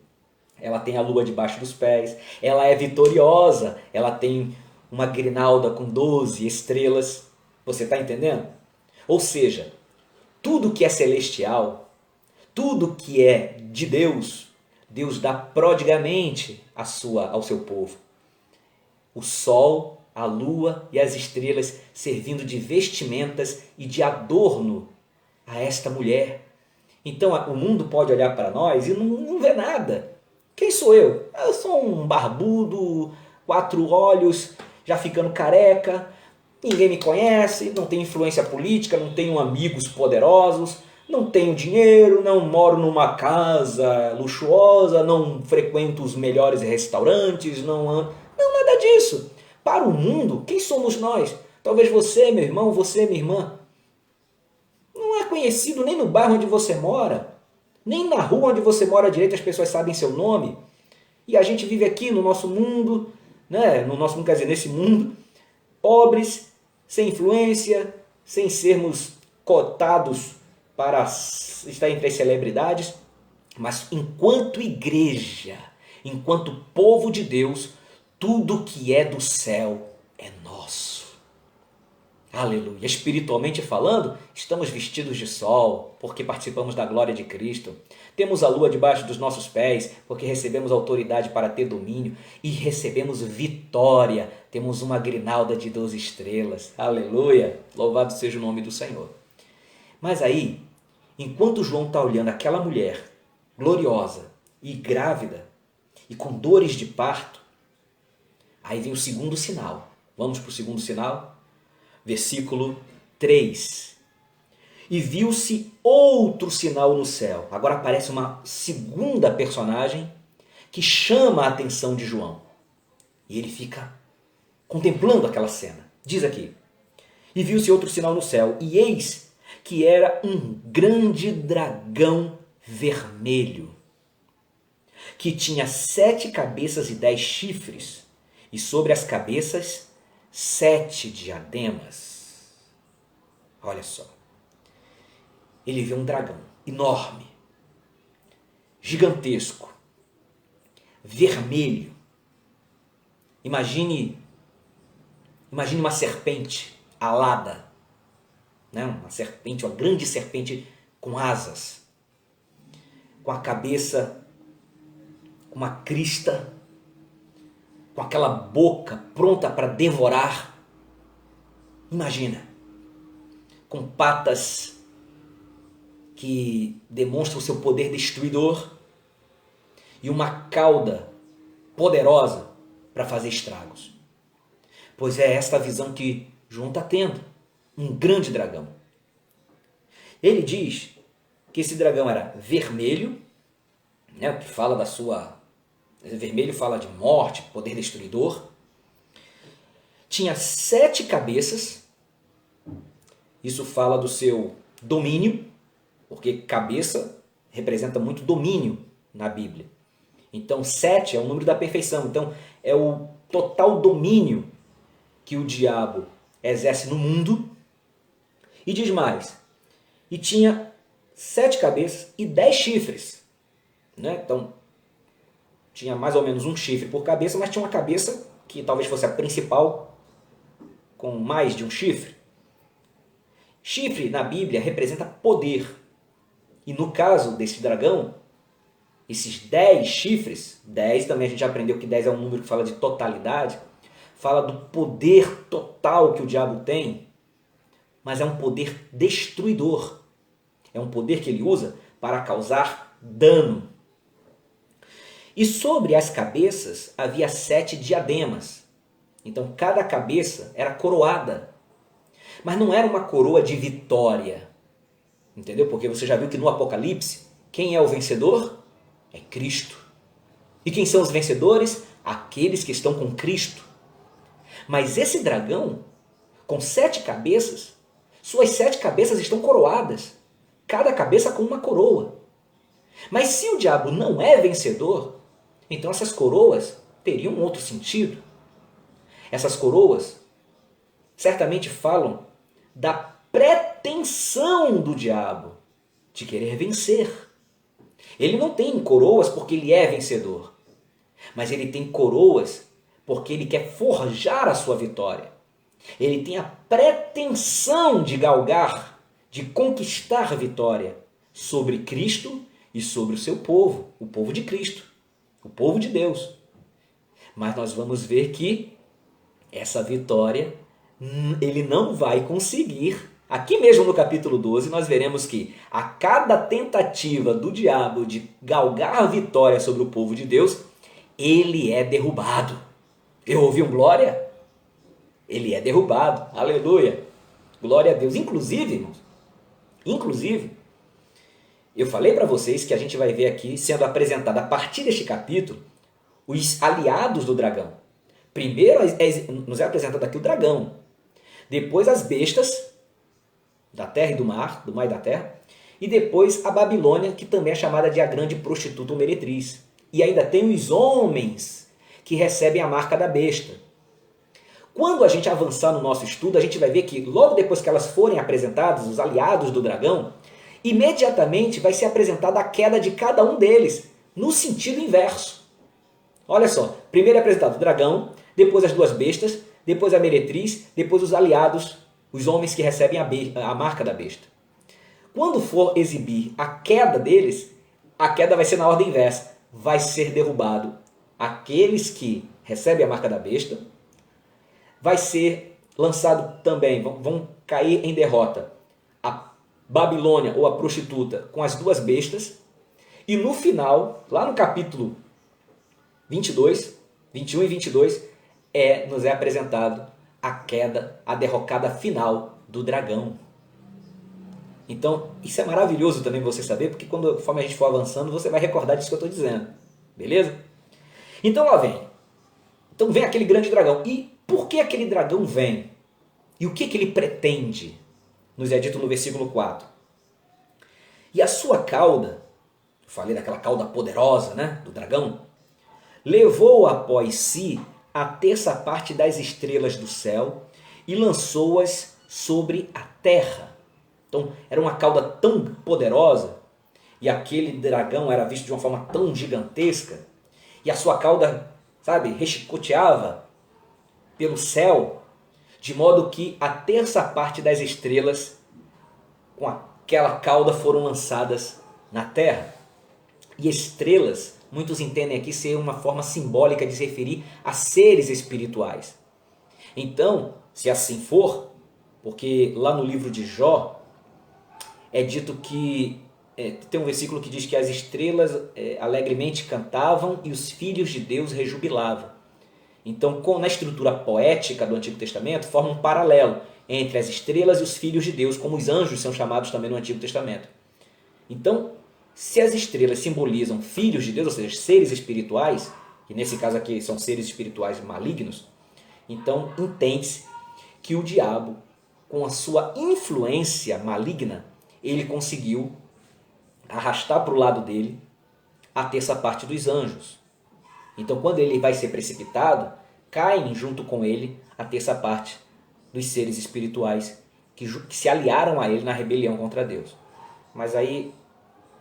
ela tem a lua debaixo dos pés, ela é vitoriosa, ela tem uma grinalda com 12 estrelas. Você está entendendo? Ou seja, tudo que é celestial, tudo que é de Deus, Deus dá prodigamente ao seu povo. O sol, a lua e as estrelas servindo de vestimentas e de adorno a esta mulher. Então o mundo pode olhar para nós e não vê nada. Quem sou eu? Eu sou um barbudo, 4 olhos, já ficando careca, ninguém me conhece, não tenho influência política, não tenho amigos poderosos, não tenho dinheiro, não moro numa casa luxuosa, não frequento os melhores restaurantes, não nada disso. Para o mundo, quem somos nós? Talvez você, meu irmão, você, minha irmã, não é conhecido nem no bairro onde você mora, nem na rua onde você mora direito as pessoas sabem seu nome. E a gente vive aqui no nosso mundo, né? Quer dizer, nesse mundo, pobres, sem influência, sem sermos cotados para estar entre as celebridades, mas enquanto igreja, enquanto povo de Deus, tudo que é do céu é nosso. Aleluia. Espiritualmente falando, estamos vestidos de sol, porque participamos da glória de Cristo. Temos a lua debaixo dos nossos pés, porque recebemos autoridade para ter domínio. E recebemos vitória. Temos uma grinalda de 12 estrelas. Aleluia. Louvado seja o nome do Senhor. Mas aí, enquanto João está olhando aquela mulher gloriosa e grávida, e com dores de parto, aí vem o segundo sinal. Vamos para o segundo sinal? Versículo 3. E viu-se outro sinal no céu. Agora aparece uma segunda personagem que chama a atenção de João. E ele fica contemplando aquela cena. Diz aqui: e viu-se outro sinal no céu, e eis que era um grande dragão vermelho, que tinha 7 cabeças e 10 chifres, e sobre as cabeças 7 diademas. Olha só. Ele vê um dragão enorme, gigantesco, vermelho. Imagine uma serpente alada, né? Uma serpente, uma grande serpente com asas, com a cabeça, com uma crista, com aquela boca pronta para devorar. Imagina, com patas que demonstram o seu poder destruidor e uma cauda poderosa para fazer estragos. Pois é esta a visão que João está tendo. Um grande dragão. Ele diz que esse dragão era vermelho, né, o que fala da sua... Vermelho fala de morte, poder destruidor. Tinha 7 cabeças. Isso fala do seu domínio, porque cabeça representa muito domínio na Bíblia. Então 7 é o número da perfeição. Então é o total domínio que o diabo exerce no mundo. E diz mais, e tinha 7 cabeças e 10 chifres. Né? Então tinha mais ou menos um chifre por cabeça, mas tinha uma cabeça que talvez fosse a principal, com mais de um chifre. Chifre na Bíblia representa poder. E no caso desse dragão, esses 10 chifres, 10 também a gente já aprendeu que 10 é um número que fala de totalidade, fala do poder total que o diabo tem, mas é um poder destruidor. É um poder que ele usa para causar dano. E sobre as cabeças havia 7 diademas. Então cada cabeça era coroada. Mas não era uma coroa de vitória. Entendeu? Porque você já viu que no Apocalipse, quem é o vencedor? É Cristo. E quem são os vencedores? Aqueles que estão com Cristo. Mas esse dragão, com 7 cabeças, suas 7 cabeças estão coroadas. Cada cabeça com uma coroa. Mas se o diabo não é vencedor, então essas coroas teriam um outro sentido. Essas coroas certamente falam da pretensão do diabo de querer vencer. Ele não tem coroas porque ele é vencedor, mas ele tem coroas porque ele quer forjar a sua vitória. Ele tem a pretensão de galgar, de conquistar a vitória sobre Cristo e sobre o seu povo, o povo de Cristo, o povo de Deus. Mas nós vamos ver que essa vitória ele não vai conseguir. Aqui mesmo no capítulo 12 nós veremos que a cada tentativa do diabo de galgar a vitória sobre o povo de Deus, ele é derrubado. Eu ouvi um glória? Ele é derrubado. Aleluia. Glória a Deus. Inclusive, irmãos, eu falei para vocês que a gente vai ver aqui sendo apresentado a partir deste capítulo os aliados do dragão. Primeiro nos é apresentado aqui o dragão. Depois as bestas da terra e do mar e da terra. E depois a Babilônia, que também é chamada de a grande prostituta ou meretriz. E ainda tem os homens que recebem a marca da besta. Quando a gente avançar no nosso estudo, a gente vai ver que logo depois que elas forem apresentadas, os aliados do dragão, imediatamente vai ser apresentada a queda de cada um deles, no sentido inverso. Olha só, primeiro é apresentado o dragão, depois as 2 bestas, depois a meretriz, depois os aliados, os homens que recebem a marca da besta. Quando for exibir a queda deles, a queda vai ser na ordem inversa. Vai ser derrubado aqueles que recebem a marca da besta, vai ser lançado também, vão cair em derrota a Babilônia ou a prostituta com as 2 bestas, e no final, lá no capítulo 22, 21 e 22, nos é apresentado a queda, a derrocada final do dragão. Então, isso é maravilhoso também você saber, porque conforme a gente for avançando, você vai recordar disso que eu estou dizendo. Beleza? Então lá vem. Então vem aquele grande dragão. E por que aquele dragão vem? E o que ele pretende? Nos é dito no versículo 4. E a sua cauda, eu falei daquela cauda poderosa, né, do dragão, levou após si a terça parte das estrelas do céu e lançou-as sobre a terra. Então era uma cauda tão poderosa e aquele dragão era visto de uma forma tão gigantesca e a sua cauda, sabe, rechicoteava pelo céu, de modo que a terça parte das estrelas com aquela cauda foram lançadas na terra. E estrelas, muitos entendem aqui ser uma forma simbólica de se referir a seres espirituais. Então, se assim for, porque lá no livro de Jó é dito que tem um versículo que diz que as estrelas alegremente cantavam e os filhos de Deus rejubilavam. Então, na estrutura poética do Antigo Testamento, forma um paralelo entre as estrelas e os filhos de Deus, como os anjos são chamados também no Antigo Testamento. Então, se as estrelas simbolizam filhos de Deus, ou seja, seres espirituais, que nesse caso aqui são seres espirituais malignos, então entende-se que o diabo, com a sua influência maligna, ele conseguiu arrastar para o lado dele a terça parte dos anjos. Então, quando ele vai ser precipitado, caem junto com ele a terça parte dos seres espirituais que se aliaram a ele na rebelião contra Deus. Mas aí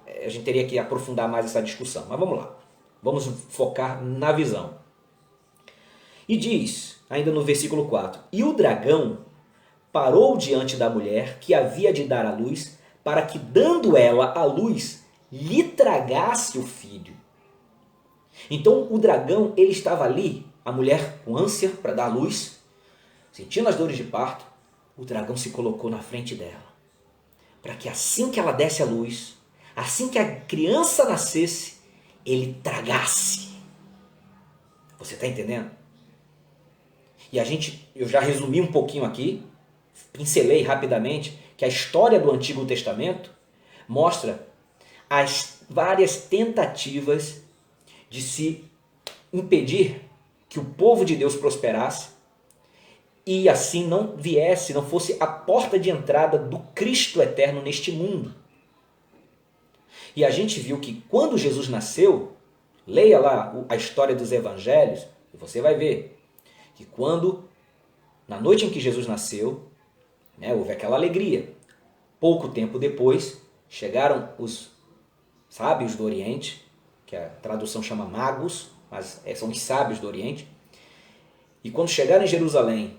a gente teria que aprofundar mais essa discussão. Mas vamos lá. Vamos focar na visão. E diz, ainda no versículo 4, e o dragão parou diante da mulher que havia de dar à luz, para que, dando ela à luz, lhe tragasse o filho. Então o dragão, ele estava ali, a mulher com ânsia para dar à luz, sentindo as dores de parto, o dragão se colocou na frente dela, para que assim que ela desse à luz, assim que a criança nascesse, ele tragasse. Você está entendendo? E eu já resumi um pouquinho aqui, pincelei rapidamente, que a história do Antigo Testamento mostra as várias tentativas de se impedir que o povo de Deus prosperasse e assim não fosse a porta de entrada do Cristo eterno neste mundo. E a gente viu que quando Jesus nasceu, leia lá a história dos evangelhos, e você vai ver que na noite em que Jesus nasceu, houve aquela alegria. Pouco tempo depois, chegaram os sábios do Oriente, que a tradução chama magos, mas são os sábios do Oriente. E quando chegaram em Jerusalém,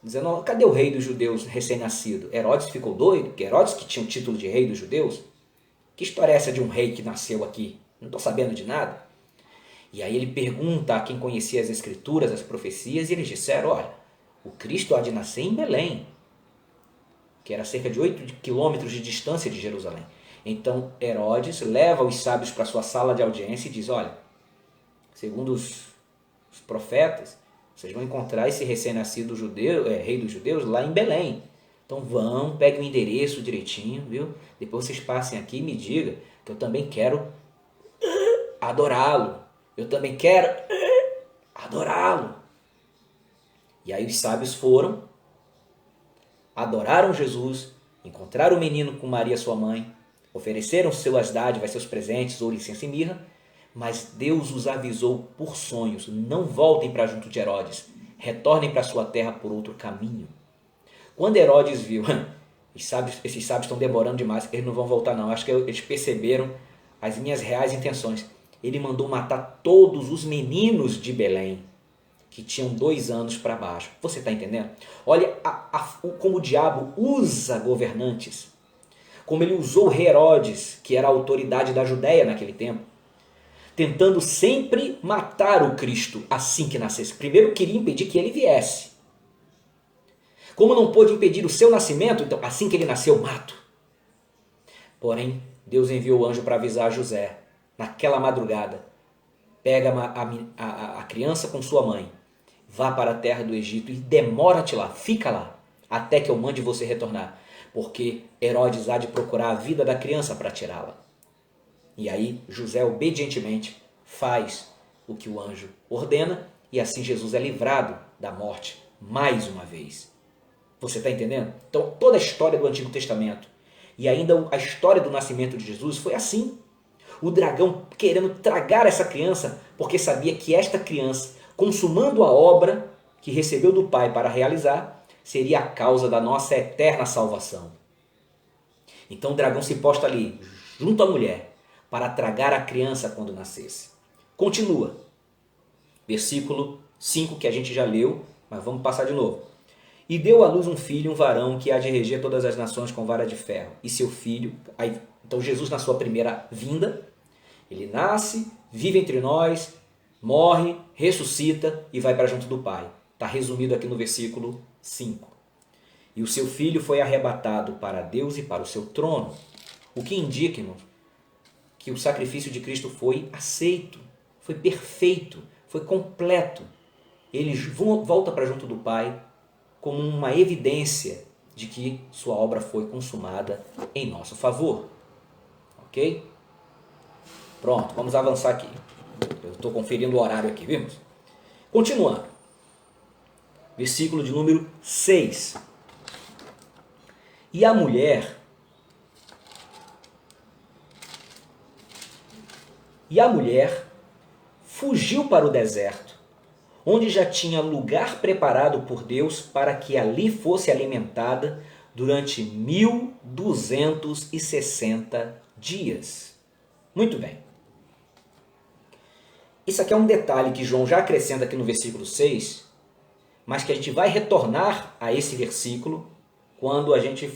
dizendo, cadê o rei dos judeus recém-nascido? Herodes ficou doido, porque Herodes que tinha o título de rei dos judeus. Que história é essa de um rei que nasceu aqui? Não estou sabendo de nada. E aí ele pergunta a quem conhecia as escrituras, as profecias, e eles disseram, olha, o Cristo há de nascer em Belém, que era cerca de 8 quilômetros de distância de Jerusalém. Então Herodes leva os sábios para sua sala de audiência e diz, olha, segundo os profetas, vocês vão encontrar esse recém-nascido rei dos judeus lá em Belém. Então vão, peguem o endereço direitinho, viu? Depois vocês passem aqui e me digam que eu também quero adorá-lo. Eu também quero adorá-lo. E aí os sábios foram, adoraram Jesus, encontraram o menino com Maria sua mãe, ofereceram suas dádivas, seus presentes, ouro, incenso e mirra, mas Deus os avisou por sonhos, não voltem para junto de Herodes, retornem para sua terra por outro caminho. Quando Herodes viu, esses sábios estão demorando demais, eles não vão voltar não, acho que eles perceberam as minhas reais intenções. Ele mandou matar todos os meninos de Belém, que tinham 2 anos para baixo. Você está entendendo? Olha como o diabo usa governantes, como ele usou Herodes, que era a autoridade da Judéia naquele tempo, tentando sempre matar o Cristo assim que nascesse. Primeiro queria impedir que ele viesse. Como não pôde impedir o seu nascimento, então assim que ele nasceu, mato. Porém, Deus enviou o anjo para avisar José, naquela madrugada, pega a criança com sua mãe, vá para a terra do Egito e demora-te lá, fica lá, até que eu mande você retornar, porque Herodes há de procurar a vida da criança para tirá-la. E aí José obedientemente faz o que o anjo ordena e assim Jesus é livrado da morte mais uma vez. Você está entendendo? Então toda a história do Antigo Testamento e ainda a história do nascimento de Jesus foi assim. O dragão querendo tragar essa criança porque sabia que esta criança, consumando a obra que recebeu do Pai para realizar, seria a causa da nossa eterna salvação. Então o dragão se posta ali, junto à mulher, para tragar a criança quando nascesse. Continua. Versículo 5 que a gente já leu, mas vamos passar de novo. E deu à luz um filho, um varão, que há de reger todas as nações com vara de ferro. E seu filho... Então Jesus na sua primeira vinda, ele nasce, vive entre nós, morre, ressuscita e vai para junto do Pai. Está resumido aqui no versículo 5. E o seu filho foi arrebatado para Deus e para o seu trono. O que indica, irmãos, que o sacrifício de Cristo foi aceito, foi perfeito, foi completo. ele volta para junto do Pai como uma evidência de que sua obra foi consumada em nosso favor. Ok? Pronto, vamos avançar aqui. Eu estou conferindo o horário aqui, vimos? Continuando. Versículo de número 6. E a mulher fugiu para o deserto, onde já tinha lugar preparado por Deus para que ali fosse alimentada durante 1260 dias. Muito bem. Isso aqui é um detalhe que João já acrescenta aqui no versículo 6, mas que a gente vai retornar a esse versículo quando a gente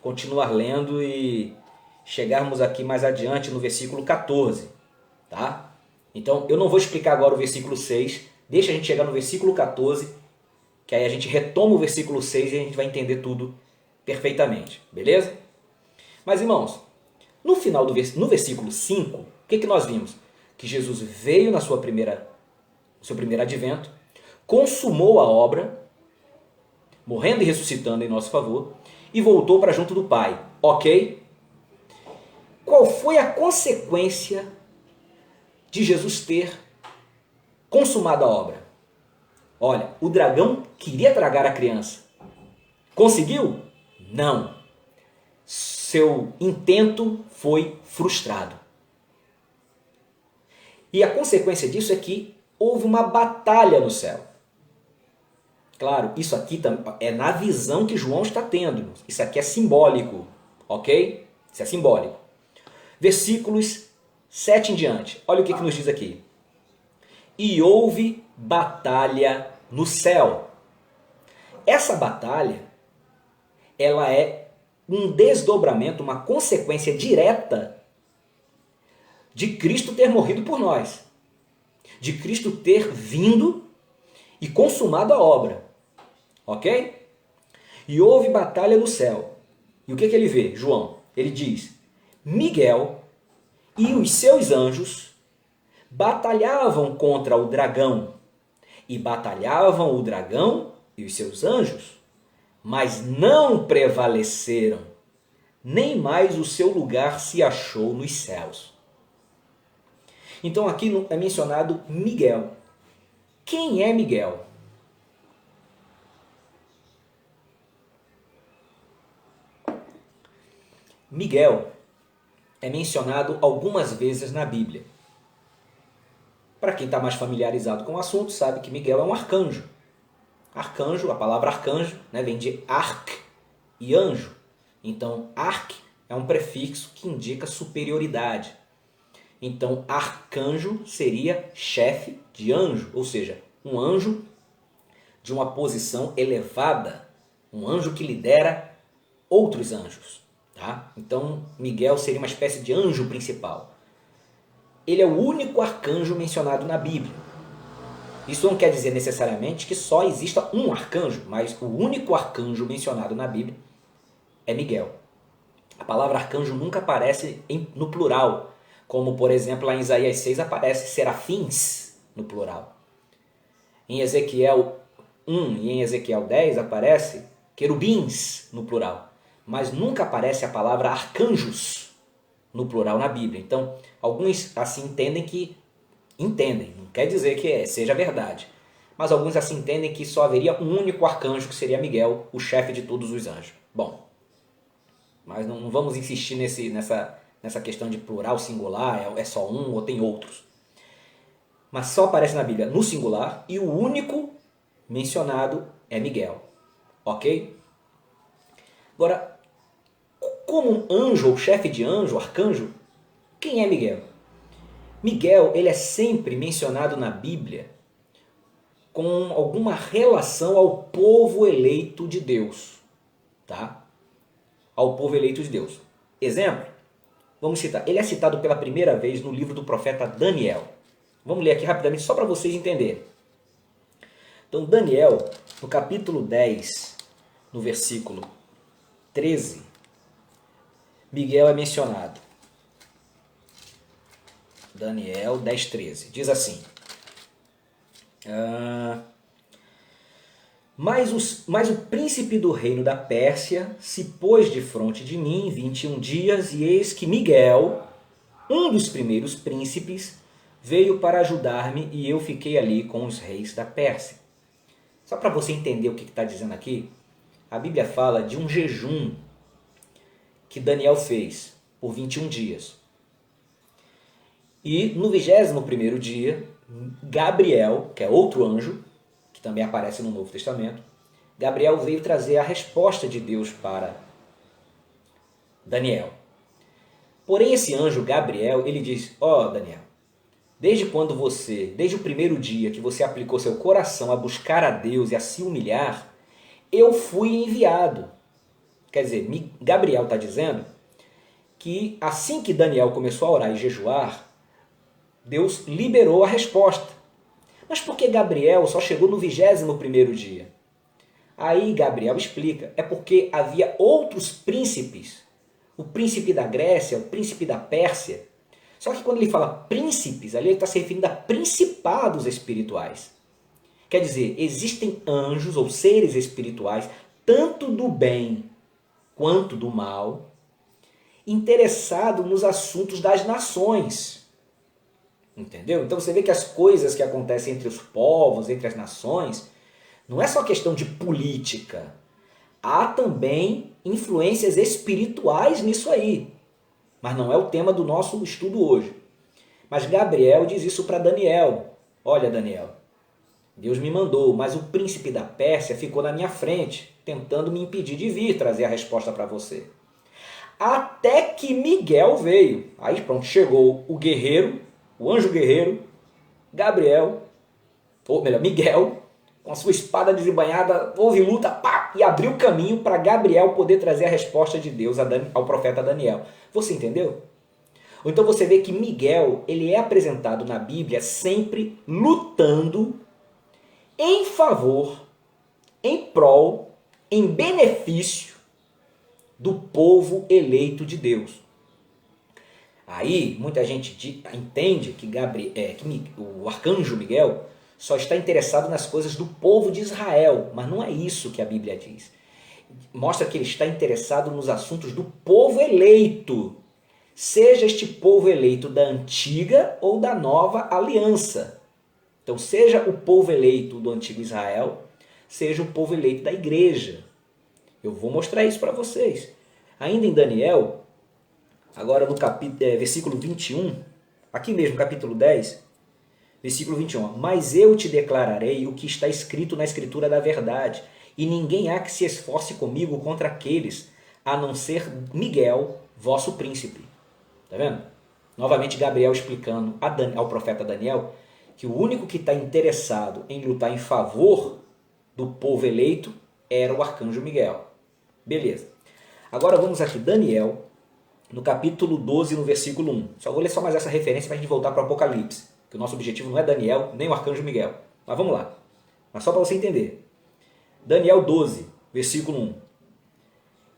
continuar lendo e chegarmos aqui mais adiante no versículo 14. Tá? Então, eu não vou explicar agora o versículo 6, deixa a gente chegar no versículo 14, que aí a gente retoma o versículo 6 e a gente vai entender tudo perfeitamente, beleza? Mas, irmãos, no final no versículo 5, o que nós vimos? Que Jesus veio no seu primeiro advento, consumou a obra, morrendo e ressuscitando em nosso favor, e voltou para junto do Pai, ok? Qual foi a consequência de Jesus ter consumado a obra? Olha, o dragão queria tragar a criança. Conseguiu? Não. Seu intento foi frustrado. E a consequência disso é que houve uma batalha no céu. Claro, isso aqui é na visão que João está tendo. Isso aqui é simbólico, ok? Isso é simbólico. Versículos 7 em diante. Olha o que nos diz aqui. E houve batalha no céu. Essa batalha, ela é um desdobramento, uma consequência direta de Cristo ter morrido por nós. De Cristo ter vindo e consumado a obra. Ok? E houve batalha no céu. E o que ele vê, João? Ele diz, Miguel e os seus anjos batalhavam contra o dragão. E batalhavam o dragão e os seus anjos, mas não prevaleceram, nem mais o seu lugar se achou nos céus. Então aqui é mencionado Miguel. Quem é Miguel? Miguel é mencionado algumas vezes na Bíblia. Para quem está mais familiarizado com o assunto, sabe que Miguel é um arcanjo. Arcanjo, a palavra arcanjo, né, vem de arc e anjo. Então, arc é um prefixo que indica superioridade. Então, arcanjo seria chefe de anjo, ou seja, um anjo de uma posição elevada, um anjo que lidera outros anjos. Tá? Então, Miguel seria uma espécie de anjo principal. Ele é o único arcanjo mencionado na Bíblia. Isso não quer dizer necessariamente que só exista um arcanjo, mas o único arcanjo mencionado na Bíblia é Miguel. A palavra arcanjo nunca aparece no plural, como por exemplo lá em Isaías 6 aparece serafins no plural. Em Ezequiel 1 e em Ezequiel 10 aparece querubins no plural, mas nunca aparece a palavra arcanjos no plural na Bíblia. Então, alguns assim entendem, não quer dizer que seja verdade, mas alguns assim entendem que só haveria um único arcanjo, que seria Miguel, o chefe de todos os anjos. Bom, mas não vamos insistir nessa questão de plural, singular, é só um ou tem outros. Mas só aparece na Bíblia no singular e o único mencionado é Miguel. Ok? Agora, como anjo ou chefe de anjo, arcanjo, quem é Miguel? Miguel, ele é sempre mencionado na Bíblia com alguma relação ao povo eleito de Deus. Tá? Ao povo eleito de Deus. Exemplo, vamos citar. Ele é citado pela primeira vez no livro do profeta Daniel. Vamos ler aqui rapidamente só para vocês entenderem. Então, Daniel, no capítulo 10, no versículo 13, Miguel é mencionado. Daniel 10, 13. Diz assim. Mas o príncipe do reino da Pérsia se pôs defronte de mim 21 dias, e eis que Miguel, um dos primeiros príncipes, veio para ajudar-me, e eu fiquei ali com os reis da Pérsia. Só para você entender o que está dizendo aqui, a Bíblia fala de um jejum que Daniel fez por 21 dias. E no 21º dia, Gabriel, que é outro anjo, que também aparece no Novo Testamento, Gabriel veio trazer a resposta de Deus para Daniel. Porém, esse anjo Gabriel, ele diz: ó, Daniel, desde o primeiro dia que você aplicou seu coração a buscar a Deus e a se humilhar, eu fui enviado. Quer dizer, Gabriel está dizendo que assim que Daniel começou a orar e jejuar, Deus liberou a resposta. Mas por que Gabriel só chegou no 21º dia? Aí Gabriel explica, é porque havia outros príncipes, o príncipe da Grécia, o príncipe da Pérsia. Só que quando ele fala príncipes, ali ele está se referindo a principados espirituais. Quer dizer, existem anjos ou seres espirituais, tanto do bem quanto do mal, interessados nos assuntos das nações. Entendeu? Então você vê que as coisas que acontecem entre os povos, entre as nações, não é só questão de política. Há também influências espirituais nisso aí. Mas não é o tema do nosso estudo hoje. Mas Gabriel diz isso para Daniel. Olha, Daniel, Deus me mandou, mas o príncipe da Pérsia ficou na minha frente, tentando me impedir de vir trazer a resposta para você. Até que Miguel veio. Aí pronto, chegou o guerreiro, o anjo guerreiro, Gabriel, ou melhor, Miguel, com a sua espada desembainhada, houve luta, pá, e abriu caminho para Gabriel poder trazer a resposta de Deus ao profeta Daniel. Você entendeu? Ou então você vê que Miguel, ele é apresentado na Bíblia sempre lutando em favor, em prol, em benefício do povo eleito de Deus. Aí muita gente entende que o arcanjo Miguel só está interessado nas coisas do povo de Israel, mas não é isso que a Bíblia diz. Mostra que ele está interessado nos assuntos do povo eleito, seja este povo eleito da antiga ou da nova aliança. Então, seja o povo eleito do antigo Israel, seja o povo eleito da igreja. Eu vou mostrar isso para vocês. Ainda em Daniel, agora no versículo 21, aqui mesmo, capítulo 10, versículo 21. Mas eu te declararei o que está escrito na escritura da verdade, e ninguém há que se esforce comigo contra aqueles, a não ser Miguel, vosso príncipe. Está vendo? Novamente Gabriel explicando ao profeta Daniel que o único que está interessado em lutar em favor do povo eleito era o arcanjo Miguel. Beleza. Agora vamos aqui, Daniel, no capítulo 12, no versículo 1. Só vou ler só mais essa referência para a gente voltar para o Apocalipse, que o nosso objetivo não é Daniel, nem o arcanjo Miguel. Mas vamos lá. Mas só para você entender. Daniel 12, versículo 1.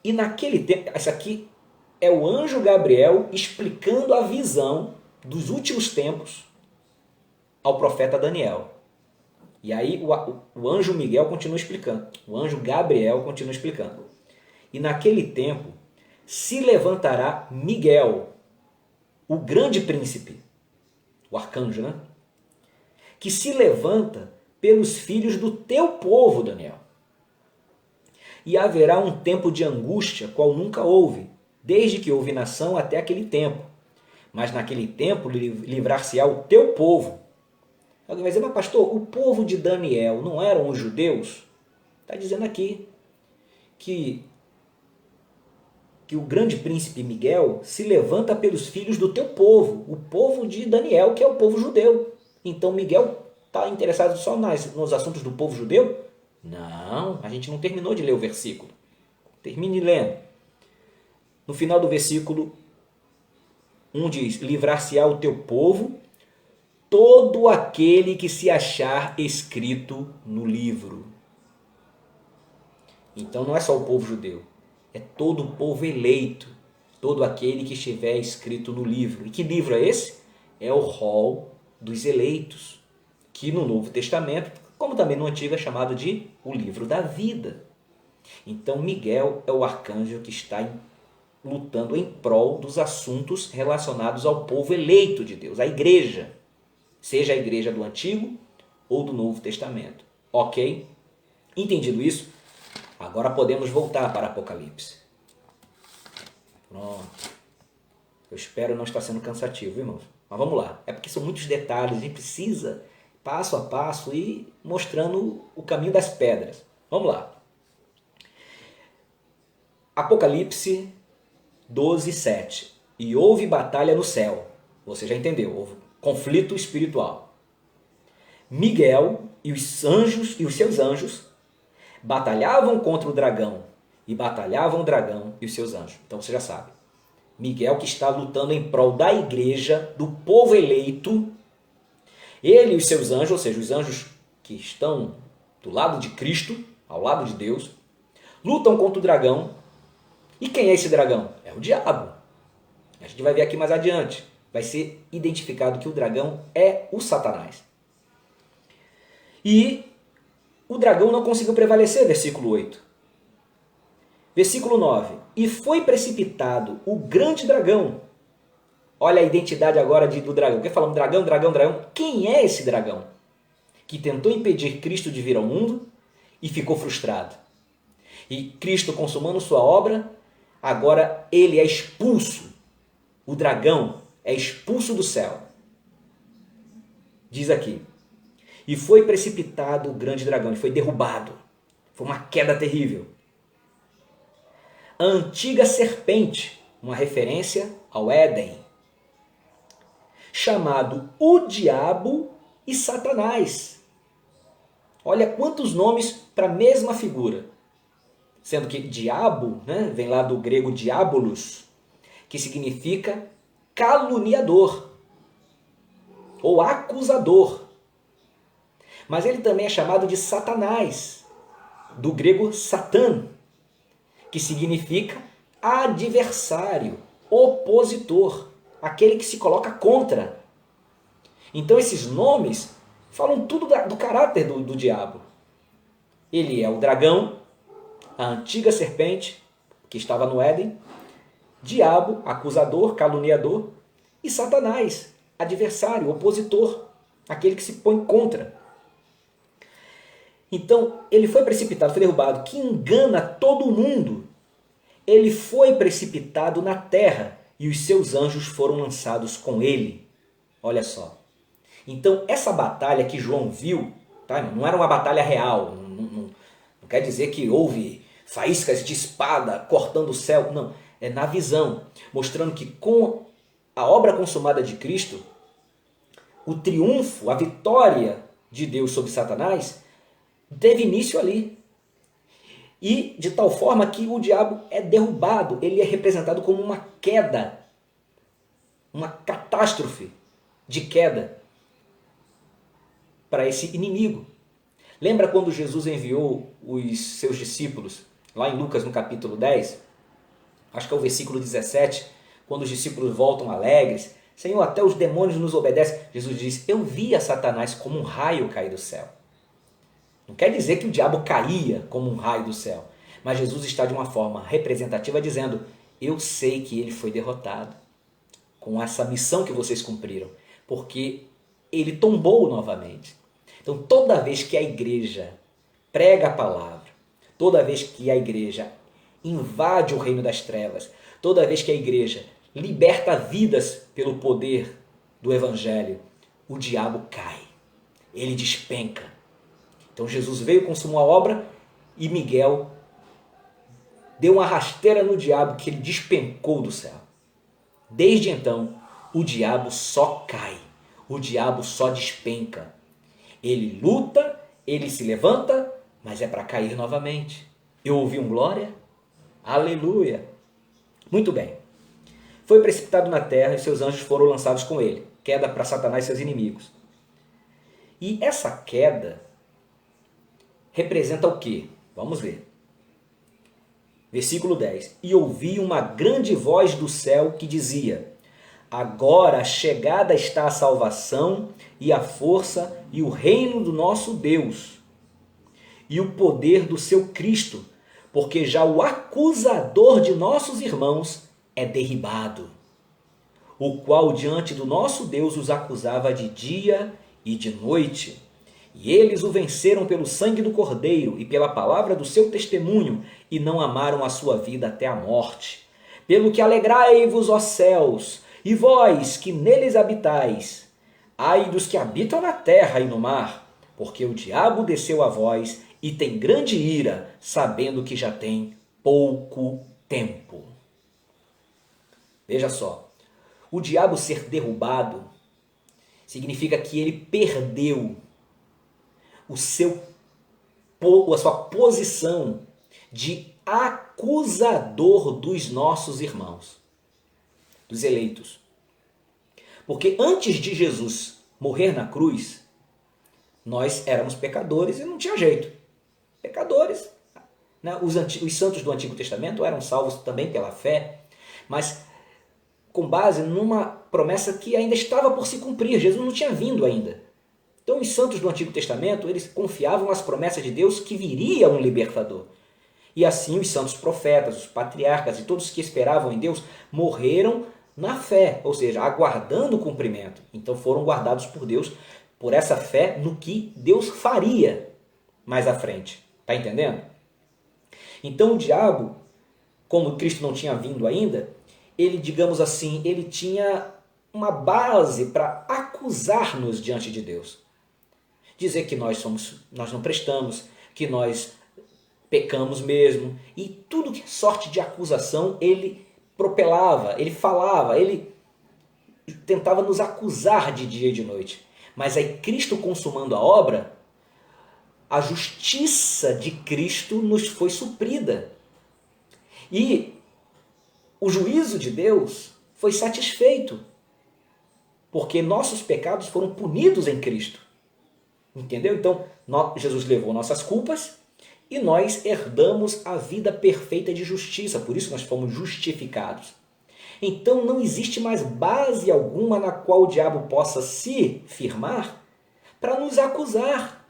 E naquele tempo, esse aqui é o anjo Gabriel explicando a visão dos últimos tempos ao profeta Daniel. E aí o anjo Miguel continua explicando. O anjo Gabriel continua explicando. E naquele tempo se levantará Miguel, o grande príncipe, o arcanjo, né? Que se levanta pelos filhos do teu povo, Daniel. E haverá um tempo de angústia, qual nunca houve, desde que houve nação até aquele tempo. Mas naquele tempo livrar-se-á o teu povo. Alguém vai dizer, mas pastor, o povo de Daniel não eram os judeus? Está dizendo aqui que o grande príncipe Miguel se levanta pelos filhos do teu povo, o povo de Daniel, que é o povo judeu. Então Miguel está interessado só nos assuntos do povo judeu? Não, a gente não terminou de ler o versículo. Termine lendo. No final do versículo 1 diz, livrar-se-á o teu povo, todo aquele que se achar escrito no livro. Então não é só o povo judeu, é todo o povo eleito, todo aquele que estiver escrito no livro. E que livro é esse? É o rol dos eleitos, que no Novo Testamento como também no Antigo é chamado de o livro da vida. Então Miguel é o arcanjo que está lutando em prol dos assuntos relacionados ao povo eleito de Deus, a igreja, seja a igreja do Antigo ou do Novo Testamento. Ok? Entendido isso, agora podemos voltar para Apocalipse. Pronto. Eu espero não estar sendo cansativo, irmãos. Mas vamos lá. É porque são muitos detalhes, a gente precisa, passo a passo, ir mostrando o caminho das pedras. Vamos lá. Apocalipse 12, 7. E houve batalha no céu. Você já entendeu, houve conflito espiritual. Miguel e os anjos e os seus anjos batalhavam contra o dragão. E batalhavam o dragão e os seus anjos. Então você já sabe. Miguel que está lutando em prol da igreja, do povo eleito. Ele e os seus anjos, ou seja, os anjos que estão do lado de Cristo, ao lado de Deus, lutam contra o dragão. E quem é esse dragão? É o diabo. A gente vai ver aqui mais adiante. Vai ser identificado que o dragão é o Satanás. E o dragão não conseguiu prevalecer, versículo 8. Versículo 9. E foi precipitado o grande dragão. Olha a identidade agora do dragão. Porque falamos dragão, dragão, dragão. Quem é esse dragão? Que tentou impedir Cristo de vir ao mundo e ficou frustrado. E Cristo, consumando sua obra, agora ele é expulso. O dragão é expulso do céu. Diz aqui. E foi precipitado o grande dragão. Ele foi derrubado. Foi uma queda terrível. A antiga serpente, uma referência ao Éden, chamado o diabo e Satanás. Olha quantos nomes para a mesma figura. Sendo que diabo, né, vem lá do grego diabolos, que significa caluniador ou acusador. Mas ele também é chamado de Satanás, do grego Satã, que significa adversário, opositor, aquele que se coloca contra. Então esses nomes falam tudo do caráter do diabo. Ele é o dragão, a antiga serpente, que estava no Éden, diabo, acusador, caluniador, e Satanás, adversário, opositor, aquele que se põe contra. Então, ele foi precipitado, foi derrubado, que engana todo mundo. Ele foi precipitado na terra e os seus anjos foram lançados com ele. Olha só. Então, essa batalha que João viu, tá? Não era uma batalha real. Não quer dizer que houve faíscas de espada cortando o céu. Não, é na visão. Mostrando que com a obra consumada de Cristo, o triunfo, a vitória de Deus sobre Satanás teve início ali. E de tal forma que o diabo é derrubado, ele é representado como uma queda, uma catástrofe de queda para esse inimigo. Lembra quando Jesus enviou os seus discípulos, lá em Lucas no capítulo 10, acho que é o versículo 17, quando os discípulos voltam alegres, Senhor, até os demônios nos obedecem. Jesus diz, eu vi a Satanás como um raio cair do céu. Não quer dizer que o diabo caía como um raio do céu, mas Jesus está de uma forma representativa dizendo, eu sei que ele foi derrotado com essa missão que vocês cumpriram, porque ele tombou novamente. Então toda vez que a igreja prega a palavra, toda vez que a igreja invade o reino das trevas, toda vez que a igreja liberta vidas pelo poder do evangelho, o diabo cai, ele despenca. Então Jesus veio, consumou a obra e Miguel deu uma rasteira no diabo que ele despencou do céu. Desde então, o diabo só cai, o diabo só despenca. Ele luta, ele se levanta, mas é para cair novamente. Eu ouvi um glória? Aleluia! Muito bem. Foi precipitado na terra e seus anjos foram lançados com ele. Queda para Satanás e seus inimigos. E essa queda representa o quê? Vamos ver. Versículo 10. E ouvi uma grande voz do céu que dizia, Agora chegada está a salvação e a força e o reino do nosso Deus e o poder do seu Cristo, porque já o acusador de nossos irmãos é derribado, o qual diante do nosso Deus os acusava de dia e de noite. E eles o venceram pelo sangue do Cordeiro e pela palavra do seu testemunho, e não amaram a sua vida até a morte. Pelo que alegrai-vos, ó céus, e vós que neles habitais. Ai dos que habitam na terra e no mar, porque o diabo desceu a vós e tem grande ira, sabendo que já tem pouco tempo. Veja só, o diabo ser derrubado significa que ele perdeu a sua posição de acusador dos nossos irmãos, dos eleitos. Porque antes de Jesus morrer na cruz, nós éramos pecadores e não tinha jeito. Pecadores. Né? Os santos do Antigo Testamento eram salvos também pela fé, mas com base numa promessa que ainda estava por se cumprir. Jesus não tinha vindo ainda. Então os santos do Antigo Testamento, eles confiavam nas promessas de Deus que viria um libertador. E assim os santos profetas, os patriarcas e todos que esperavam em Deus morreram na fé, ou seja, aguardando o cumprimento. Então foram guardados por Deus por essa fé no que Deus faria mais à frente. Está entendendo? Então o diabo, como Cristo não tinha vindo ainda, ele, digamos assim, ele tinha uma base para acusar-nos diante de Deus. Dizer que nós não prestamos, que nós pecamos mesmo. E tudo que é sorte de acusação, ele propelava, ele falava, ele tentava nos acusar de dia e de noite. Mas aí Cristo consumando a obra, a justiça de Cristo nos foi suprida. E o juízo de Deus foi satisfeito, porque nossos pecados foram punidos em Cristo. Entendeu? Então, Jesus levou nossas culpas e nós herdamos a vida perfeita de justiça, por isso nós fomos justificados. Então não existe mais base alguma na qual o diabo possa se firmar para nos acusar.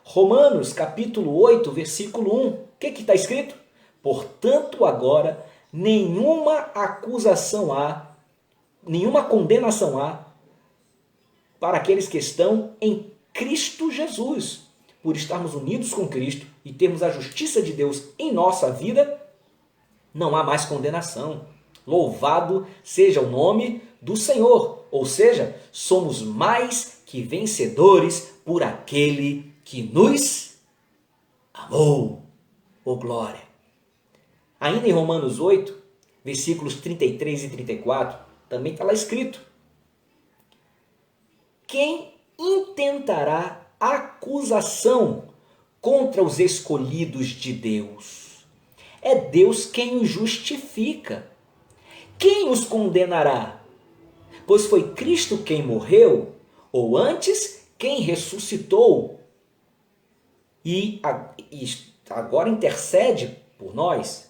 Romanos capítulo 8, versículo 1, o que está escrito? Portanto agora nenhuma acusação há, nenhuma condenação há para aqueles que estão em Cristo Jesus. Por estarmos unidos com Cristo e termos a justiça de Deus em nossa vida, não há mais condenação. Louvado seja o nome do Senhor. Ou seja, somos mais que vencedores por aquele que nos amou. Oh glória! Ainda em Romanos 8, versículos 33 e 34, também está lá escrito: quem intentará acusação contra os escolhidos de Deus? É Deus quem os justifica. Quem os condenará? Pois foi Cristo quem morreu, ou antes, quem ressuscitou e agora intercede por nós.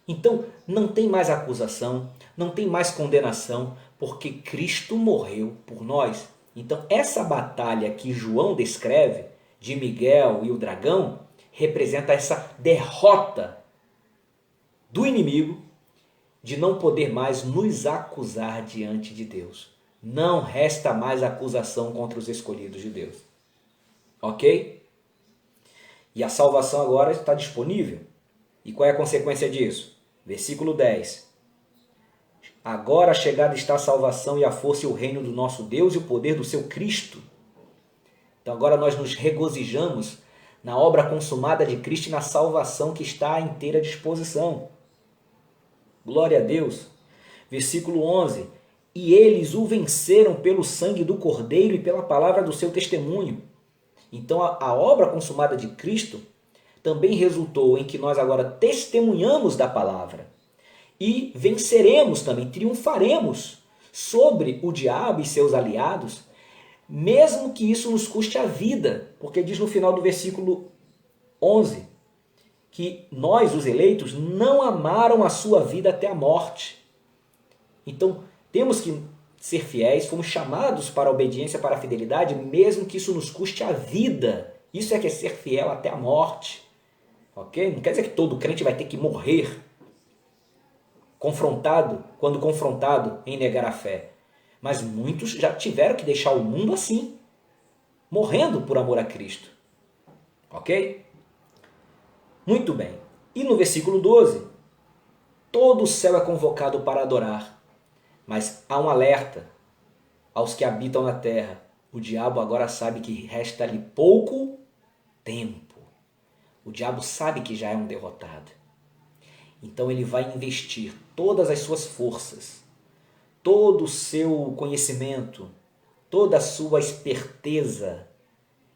Então, não tem mais acusação, não tem mais condenação, porque Cristo morreu por nós. Então, essa batalha que João descreve, de Miguel e o dragão, representa essa derrota do inimigo de não poder mais nos acusar diante de Deus. Não resta mais acusação contra os escolhidos de Deus. Ok? E a salvação agora está disponível. E qual é a consequência disso? Versículo 10. Agora chegada está a salvação e a força e o reino do nosso Deus e o poder do seu Cristo. Então agora nós nos regozijamos na obra consumada de Cristo e na salvação que está à inteira disposição. Glória a Deus. Versículo 11. E eles o venceram pelo sangue do Cordeiro e pela palavra do seu testemunho. Então a obra consumada de Cristo também resultou em que nós agora testemunhamos da palavra. E venceremos também, triunfaremos sobre o diabo e seus aliados, mesmo que isso nos custe a vida. Porque diz no final do versículo 11, que nós, os eleitos, não amaram a sua vida até a morte. Então, temos que ser fiéis, fomos chamados para a obediência, para a fidelidade, mesmo que isso nos custe a vida. Isso é que é ser fiel até a morte. Ok? Não quer dizer que todo crente vai ter que morrer quando confrontado em negar a fé. Mas muitos já tiveram que deixar o mundo assim, morrendo por amor a Cristo. Ok? Muito bem. E no versículo 12, todo o céu é convocado para adorar, mas há um alerta aos que habitam na terra. O diabo agora sabe que resta-lhe pouco tempo. O diabo sabe que já é um derrotado. Então ele vai investir todas as suas forças, todo o seu conhecimento, toda a sua esperteza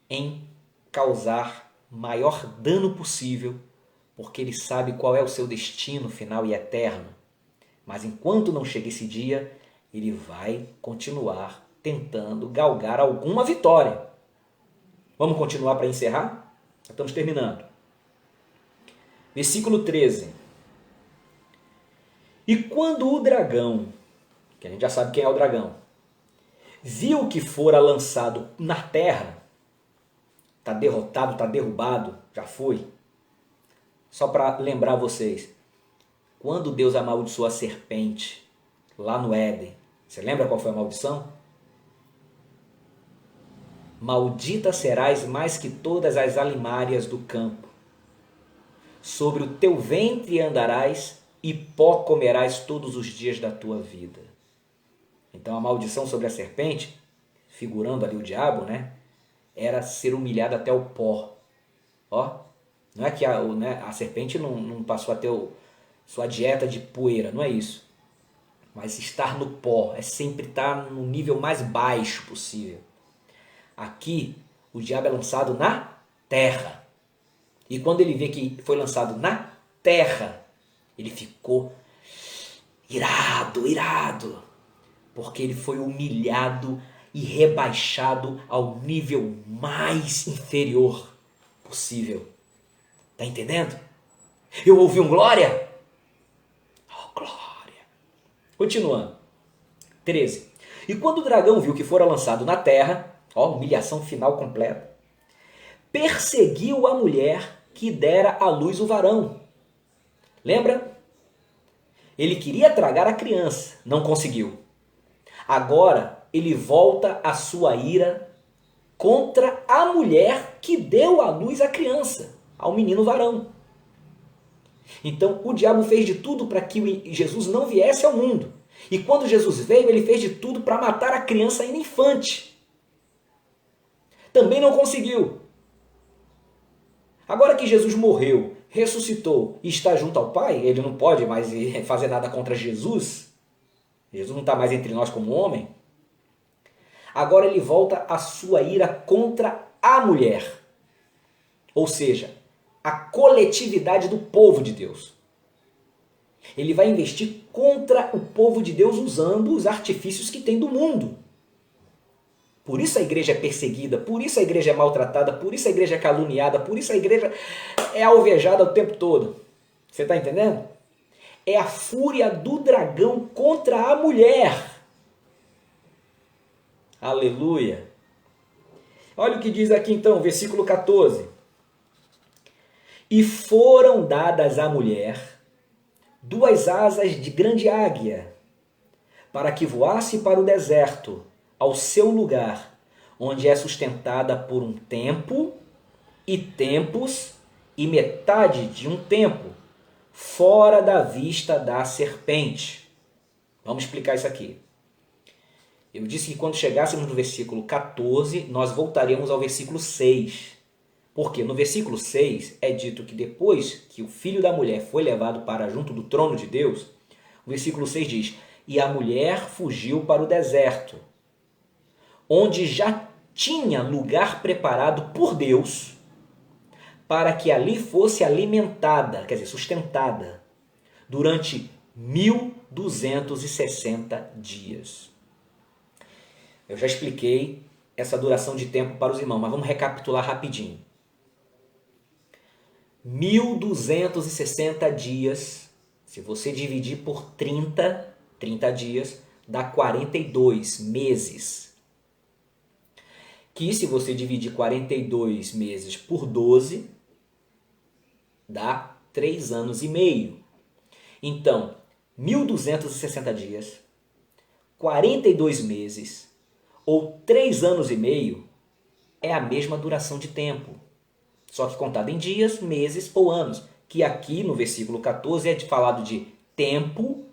em causar maior dano possível, porque ele sabe qual é o seu destino final e eterno. Mas enquanto não chega esse dia, ele vai continuar tentando galgar alguma vitória. Vamos continuar para encerrar? Estamos terminando. Versículo 13. E quando o dragão, que a gente já sabe quem é o dragão, viu que fora lançado na terra, está derrotado, está derrubado, já foi. Só para lembrar vocês, quando Deus amaldiçoou a serpente lá no Éden, você lembra qual foi a maldição? Maldita serás mais que todas as alimárias do campo. Sobre o teu ventre andarás e pó comerás todos os dias da tua vida. Então a maldição sobre a serpente, figurando ali o diabo, né, era ser humilhado até o pó. Ó, não é que a serpente não passou a ter sua dieta de poeira, não é isso. Mas estar no pó, é sempre estar no nível mais baixo possível. Aqui, o diabo é lançado na terra. E quando ele vê que foi lançado na terra, ele ficou irado, porque ele foi humilhado e rebaixado ao nível mais inferior possível. Tá entendendo? Eu ouvi um glória? Oh, glória! Continuando. 13. E quando o dragão viu que fora lançado na terra, ó, humilhação final completa, perseguiu a mulher que dera à luz o varão. Lembra? Ele queria tragar a criança, não conseguiu. Agora ele volta a sua ira contra a mulher que deu à luz a criança, ao menino varão. Então o diabo fez de tudo para que Jesus não viesse ao mundo. E quando Jesus veio, ele fez de tudo para matar a criança ainda infante. Também não conseguiu. Agora que Jesus morreu, ressuscitou e está junto ao Pai, ele não pode mais fazer nada contra Jesus. Jesus não está mais entre nós como homem. Agora ele volta a sua ira contra a mulher. Ou seja, a coletividade do povo de Deus. Ele vai investir contra o povo de Deus usando os artifícios que tem do mundo. Por isso a igreja é perseguida, por isso a igreja é maltratada, por isso a igreja é caluniada, por isso a igreja é alvejada o tempo todo. Você está entendendo? É a fúria do dragão contra a mulher. Aleluia. Olha o que diz aqui então, versículo 14. E foram dadas à mulher 2 asas de grande águia, para que voasse para o deserto, ao seu lugar, onde é sustentada por um tempo, e tempos, e metade de um tempo, fora da vista da serpente. Vamos explicar isso aqui. Eu disse que quando chegássemos no versículo 14, nós voltaríamos ao versículo 6. Porque no versículo 6 é dito que depois que o filho da mulher foi levado para junto do trono de Deus, o versículo 6 diz, e a mulher fugiu para o deserto, onde já tinha lugar preparado por Deus para que ali fosse alimentada, quer dizer, sustentada, durante 1260 dias. Eu já expliquei essa duração de tempo para os irmãos, mas vamos recapitular rapidinho. 1260 dias, se você dividir por 30 dias, dá 42 meses. Que se você dividir 42 meses por 12, dá 3 anos e meio. Então, 1.260 dias, 42 meses ou 3 anos e meio é a mesma duração de tempo. Só que contada em dias, meses ou anos. Que aqui no versículo 14 é falado de tempo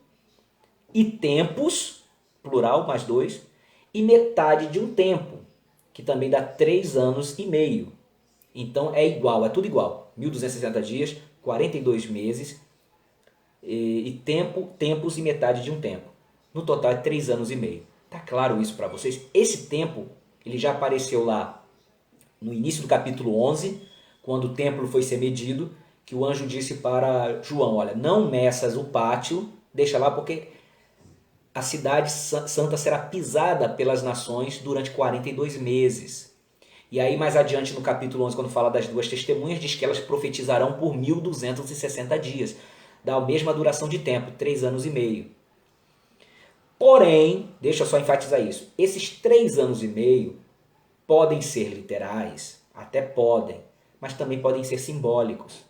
e tempos, plural, mais 2, e metade de um tempo, que também dá 3 anos e meio. Então é igual, é tudo igual. 1.260 dias, 42 meses e tempos e metade de um tempo. No total é 3 anos e meio. Tá claro isso para vocês? Esse tempo ele já apareceu lá no início do capítulo 11, quando o templo foi ser medido, que o anjo disse para João, olha, não meças o pátio, deixa lá porque a cidade santa será pisada pelas nações durante 42 meses. E aí mais adiante no capítulo 11, quando fala das duas testemunhas, diz que elas profetizarão por 1.260 dias. Dá a mesma duração de tempo, 3 anos e meio. Porém, deixa eu só enfatizar isso, esses 3 anos e meio podem ser literais, até podem, mas também podem ser simbólicos.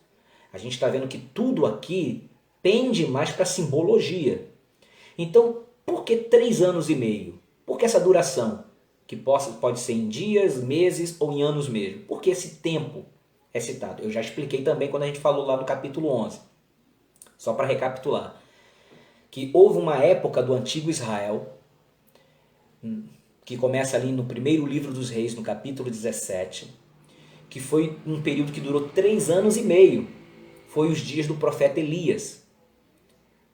A gente está vendo que tudo aqui pende mais para simbologia. Então, por que 3 anos e meio? Por que essa duração? Que pode ser em dias, meses ou em anos mesmo. Por que esse tempo é citado? Eu já expliquei também quando a gente falou lá no capítulo 11. Só para recapitular. Que houve uma época do antigo Israel, que começa ali no primeiro livro dos reis, no capítulo 17, que foi um período que durou 3 anos e meio. Foi os dias do profeta Elias.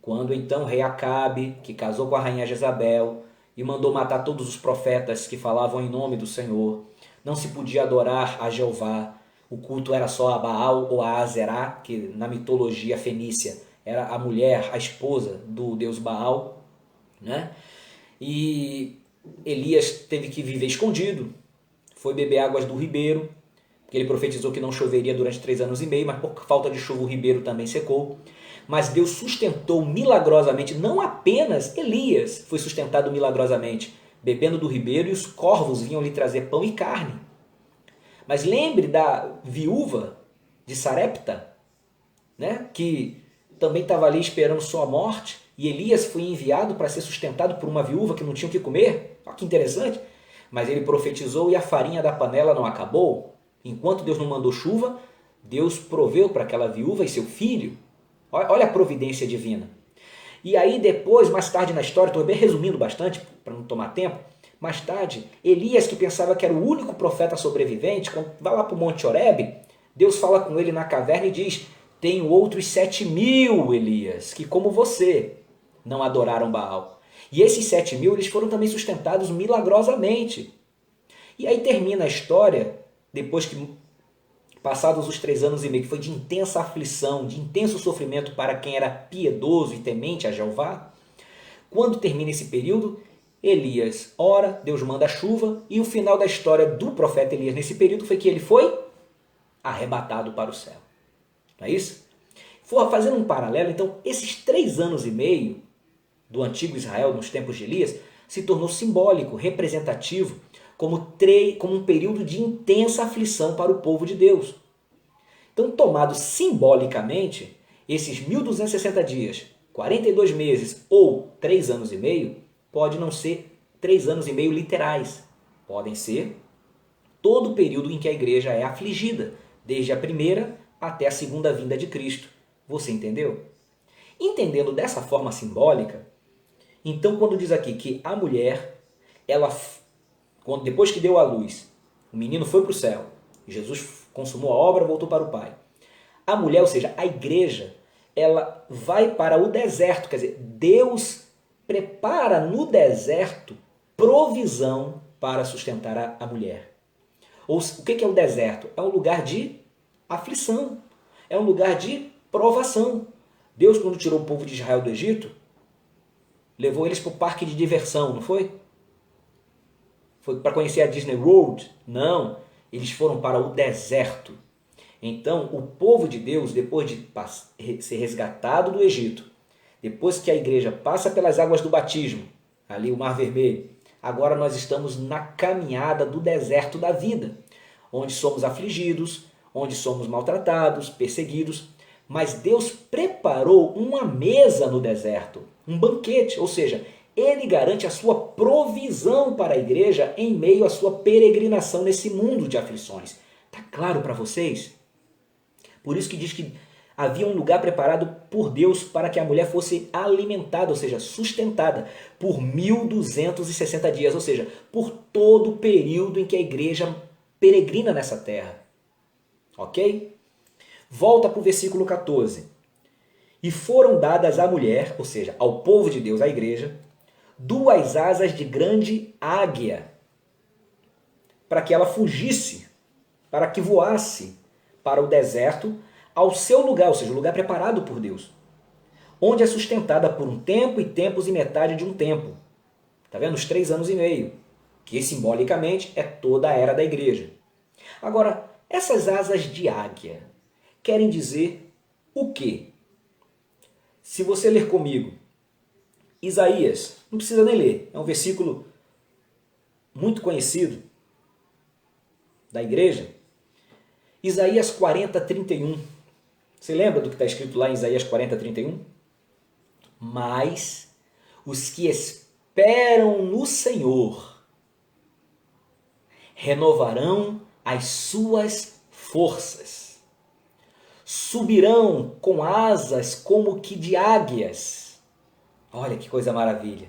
Quando então o rei Acabe, que casou com a rainha Jezabel, e mandou matar todos os profetas que falavam em nome do Senhor. Não se podia adorar a Jeová. O culto era só a Baal ou a Azerá, que na mitologia fenícia era a mulher, a esposa do deus Baal, né? E Elias teve que viver escondido, foi beber águas do ribeiro, porque ele profetizou que não choveria durante 3 anos e meio, mas por falta de chuva o ribeiro também secou. Mas Deus sustentou milagrosamente, não apenas Elias foi sustentado milagrosamente, bebendo do ribeiro e os corvos vinham lhe trazer pão e carne. Mas lembre da viúva de Sarepta, né, que também estava ali esperando sua morte, e Elias foi enviado para ser sustentado por uma viúva que não tinha o que comer. Olha que interessante. Mas ele profetizou e a farinha da panela não acabou. Enquanto Deus não mandou chuva, Deus proveu para aquela viúva e seu filho. Olha a providência divina. E aí depois, mais tarde na história, estou bem resumindo bastante, para não tomar tempo, mais tarde, Elias, que pensava que era o único profeta sobrevivente, quando vai lá para o Monte Horebe, Deus fala com ele na caverna e diz, tenho outros 7.000, Elias, que como você não adoraram Baal. E esses 7.000, eles foram também sustentados milagrosamente. E aí termina a história, depois que passados os 3 anos e meio, que foi de intensa aflição, de intenso sofrimento para quem era piedoso e temente a Jeová, quando termina esse período, Elias ora, Deus manda a chuva, e o final da história do profeta Elias nesse período foi que ele foi arrebatado para o céu. Não é isso? Fazendo um paralelo, então, esses 3 anos e meio do antigo Israel, nos tempos de Elias, se tornou simbólico, representativo, como um período de intensa aflição para o povo de Deus. Então, tomado simbolicamente, esses 1.260 dias, 42 meses ou 3 anos e meio, pode não ser 3 anos e meio literais. Podem ser todo o período em que a igreja é afligida, desde a primeira até a segunda vinda de Cristo. Você entendeu? Entendendo dessa forma simbólica, então quando diz aqui que a mulher, depois que deu à luz, o menino foi para o céu, Jesus consumou a obra, voltou para o Pai. A mulher, ou seja, a igreja, ela vai para o deserto, quer dizer, Deus prepara no deserto provisão para sustentar a mulher. O que é o deserto? É um lugar de aflição, é um lugar de provação. Deus, quando tirou o povo de Israel do Egito, levou eles para o parque de diversão, não foi? Foi para conhecer a Disney World? Não, eles foram para o deserto. Então, o povo de Deus, depois de ser resgatado do Egito, depois que a igreja passa pelas águas do batismo, ali o Mar Vermelho. Agora nós estamos na caminhada do deserto da vida, onde somos afligidos, onde somos maltratados, perseguidos, mas Deus preparou uma mesa no deserto, um banquete, ou seja, Ele garante a sua provisão para a igreja em meio à sua peregrinação nesse mundo de aflições. Está claro para vocês? Por isso que diz que havia um lugar preparado por Deus para que a mulher fosse alimentada, ou seja, sustentada, por 1260 dias, ou seja, por todo o período em que a igreja peregrina nessa terra. Ok? Volta para o versículo 14. E foram dadas à mulher, ou seja, ao povo de Deus, à igreja, 2 asas de grande águia, para que ela fugisse, para que voasse para o deserto, ao seu lugar, ou seja, o lugar preparado por Deus, onde é sustentada por um tempo e tempos e metade de um tempo. Está vendo? Os 3 anos e meio, que simbolicamente é toda a era da igreja. Agora, essas asas de águia querem dizer o quê? Se você ler comigo, Isaías, não precisa nem ler, é um versículo muito conhecido da igreja. Isaías 40, 31. Você lembra do que está escrito lá em Isaías 40, 31? Mas os que esperam no Senhor renovarão as suas forças. Subirão com asas como que de águias. Olha que coisa maravilha.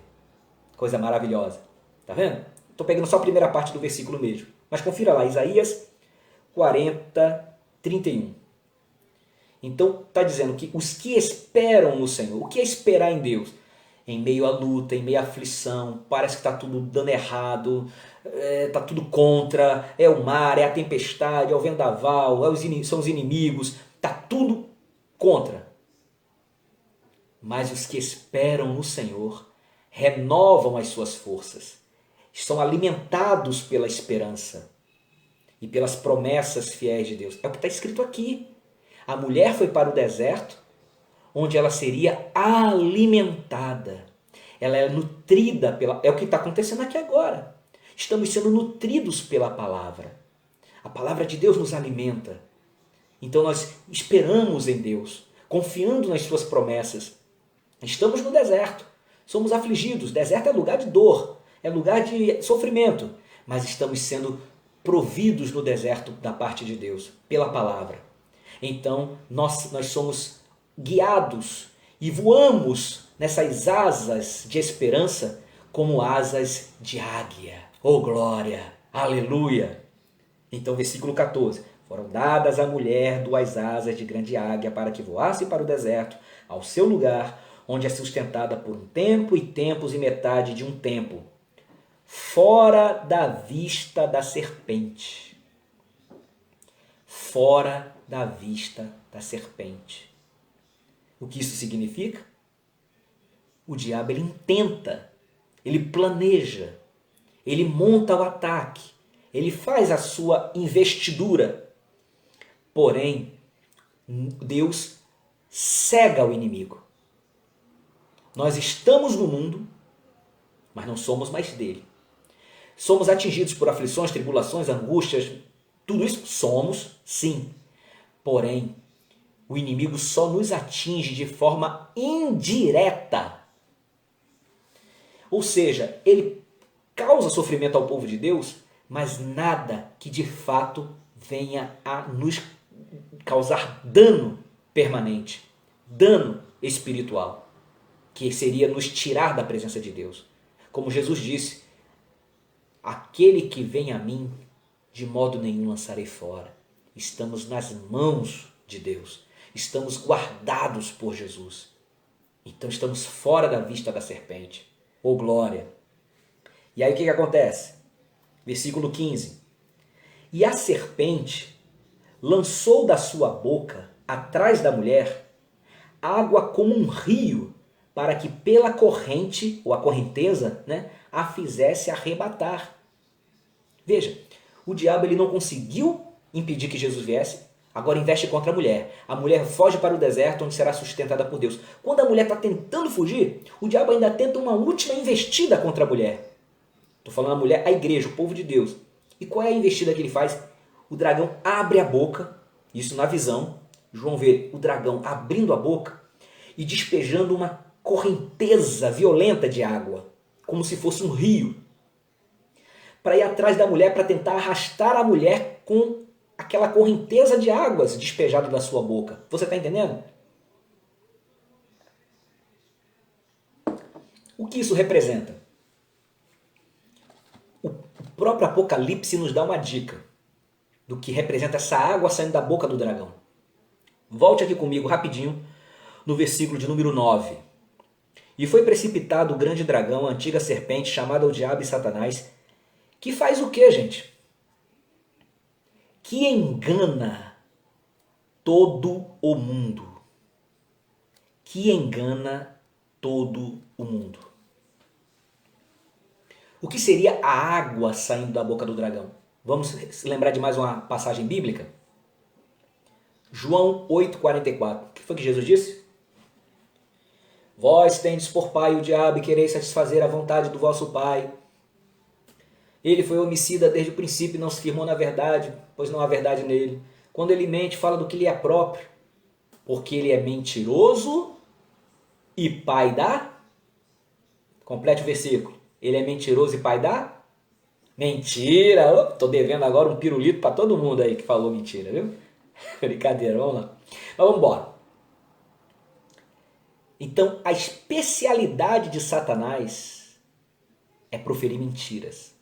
Coisa maravilhosa. Tá vendo? Estou pegando só a primeira parte do versículo mesmo. Mas confira lá, Isaías 40, 31. Então está dizendo que os que esperam no Senhor, o que é esperar em Deus? Em meio à luta, em meio à aflição, parece que está tudo dando errado, está tudo contra, é o mar, é a tempestade, é o vendaval, são os inimigos, está tudo contra. Mas os que esperam no Senhor renovam as suas forças, estão alimentados pela esperança e pelas promessas fiéis de Deus. É o que está escrito aqui. A mulher foi para o deserto, onde ela seria alimentada. Ela é nutrida pela... É o que está acontecendo aqui agora. Estamos sendo nutridos pela palavra. A palavra de Deus nos alimenta. Então nós esperamos em Deus, confiando nas suas promessas. Estamos no deserto. Somos afligidos. Deserto é lugar de dor, é lugar de sofrimento. Mas estamos sendo providos no deserto da parte de Deus, pela palavra. Então, nós somos guiados e voamos nessas asas de esperança como asas de águia. Oh, glória! Aleluia! Então, versículo 14. Foram dadas à mulher 2 asas de grande águia para que voasse para o deserto, ao seu lugar, onde é sustentada por um tempo e tempos e metade de um tempo, fora da vista da serpente. Fora da vista da serpente. O que isso significa? O diabo ele intenta, ele planeja, ele monta o ataque, ele faz a sua investidura. Porém, Deus cega o inimigo. Nós estamos no mundo, mas não somos mais dele. Somos atingidos por aflições, tribulações, angústias, tudo isso somos, sim. Porém, o inimigo só nos atinge de forma indireta. Ou seja, ele causa sofrimento ao povo de Deus, mas nada que de fato venha a nos causar dano permanente, dano espiritual, que seria nos tirar da presença de Deus. Como Jesus disse, aquele que vem a mim, de modo nenhum lançarei fora. Estamos nas mãos de Deus. Estamos guardados por Jesus. Então estamos fora da vista da serpente. Oh, glória! E aí o que acontece? Versículo 15. E a serpente lançou da sua boca, atrás da mulher, água como um rio, para que pela corrente, ou a correnteza, a fizesse arrebatar. Veja, o diabo ele não conseguiu impedir que Jesus viesse, Agora investe contra a mulher. A mulher foge para o deserto, onde será sustentada por Deus. Quando a mulher está tentando fugir, o diabo ainda tenta uma última investida contra a mulher. Estou falando a mulher, a igreja, o povo de Deus. E qual é a investida que ele faz? O dragão abre a boca, isso na visão. João vê o dragão abrindo a boca e despejando uma correnteza violenta de água, como se fosse um rio, para ir atrás da mulher, para tentar arrastar a mulher com aquela correnteza de águas despejada da sua boca. Você está entendendo? O que isso representa? O próprio Apocalipse nos dá uma dica do que representa essa água saindo da boca do dragão. Volte aqui comigo rapidinho no versículo de número 9. E foi precipitado o grande dragão, a antiga serpente, chamada o diabo e Satanás, que faz o quê, gente? Que engana todo o mundo. Que engana todo o mundo. O que seria a água saindo da boca do dragão? Vamos se lembrar de mais uma passagem bíblica? João 8,44. O que foi que Jesus disse? Vós tendes por pai o diabo e quereis satisfazer a vontade do vosso pai. Ele foi homicida desde o princípio e não se firmou na verdade, pois não há verdade nele. Quando ele mente, fala do que lhe é próprio, porque ele é mentiroso e pai da... Complete o versículo. Ele é mentiroso e pai da... Mentira! Estou devendo agora um pirulito para todo mundo aí que falou mentira, viu? Brincadeira, vamos lá. Mas vamos embora. Então, a especialidade de Satanás é proferir mentiras.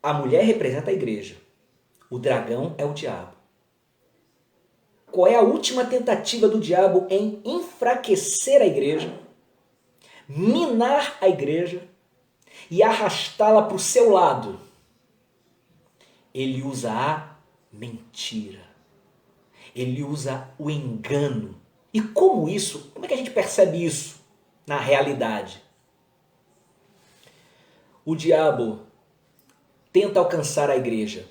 A mulher representa a igreja. O dragão é o diabo. Qual é a última tentativa do diabo em enfraquecer a igreja, minar a igreja e arrastá-la para o seu lado? Ele usa a mentira. Ele usa o engano. E como é que a gente percebe isso na realidade? O diabo tenta alcançar a igreja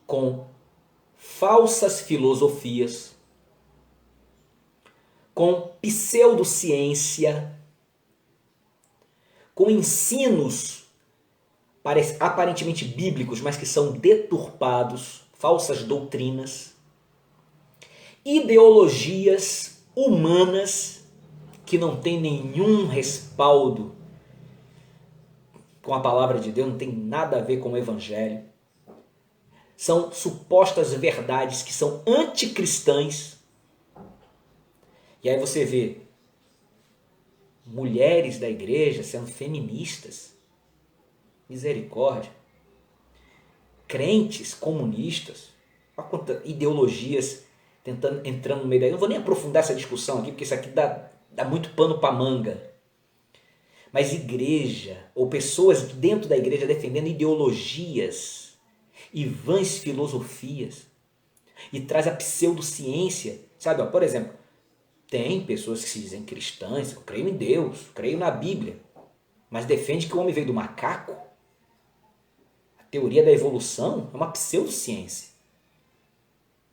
com falsas filosofias, com pseudociência, com ensinos aparentemente bíblicos, mas que são deturpados, falsas doutrinas, ideologias humanas que não têm nenhum respaldo com a palavra de Deus, não tem nada a ver com o evangelho. São supostas verdades que são anticristãs. E aí você vê mulheres da igreja sendo feministas. Misericórdia. Crentes comunistas. Olha quantas ideologias entrando no meio daí. Eu não vou nem aprofundar essa discussão aqui, porque isso aqui dá muito pano para manga. Mas igreja, ou pessoas dentro da igreja defendendo ideologias e vãs filosofias, e traz a pseudociência, sabe? Ó, por exemplo, tem pessoas que se dizem cristãs, eu creio em Deus, creio na Bíblia, mas defende que o homem veio do macaco. A teoria da evolução é uma pseudociência,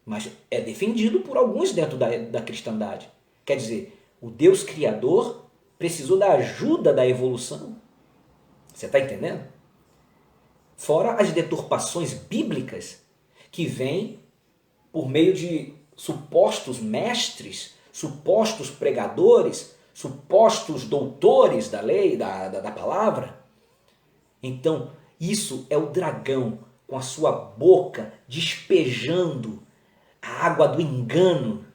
mas é defendido por alguns dentro da cristandade. Quer dizer, o Deus Criador precisou da ajuda da evolução. Você está entendendo? Fora as deturpações bíblicas que vêm por meio de supostos mestres, supostos pregadores, supostos doutores da lei, da palavra. Então, isso é o dragão com a sua boca despejando a água do engano,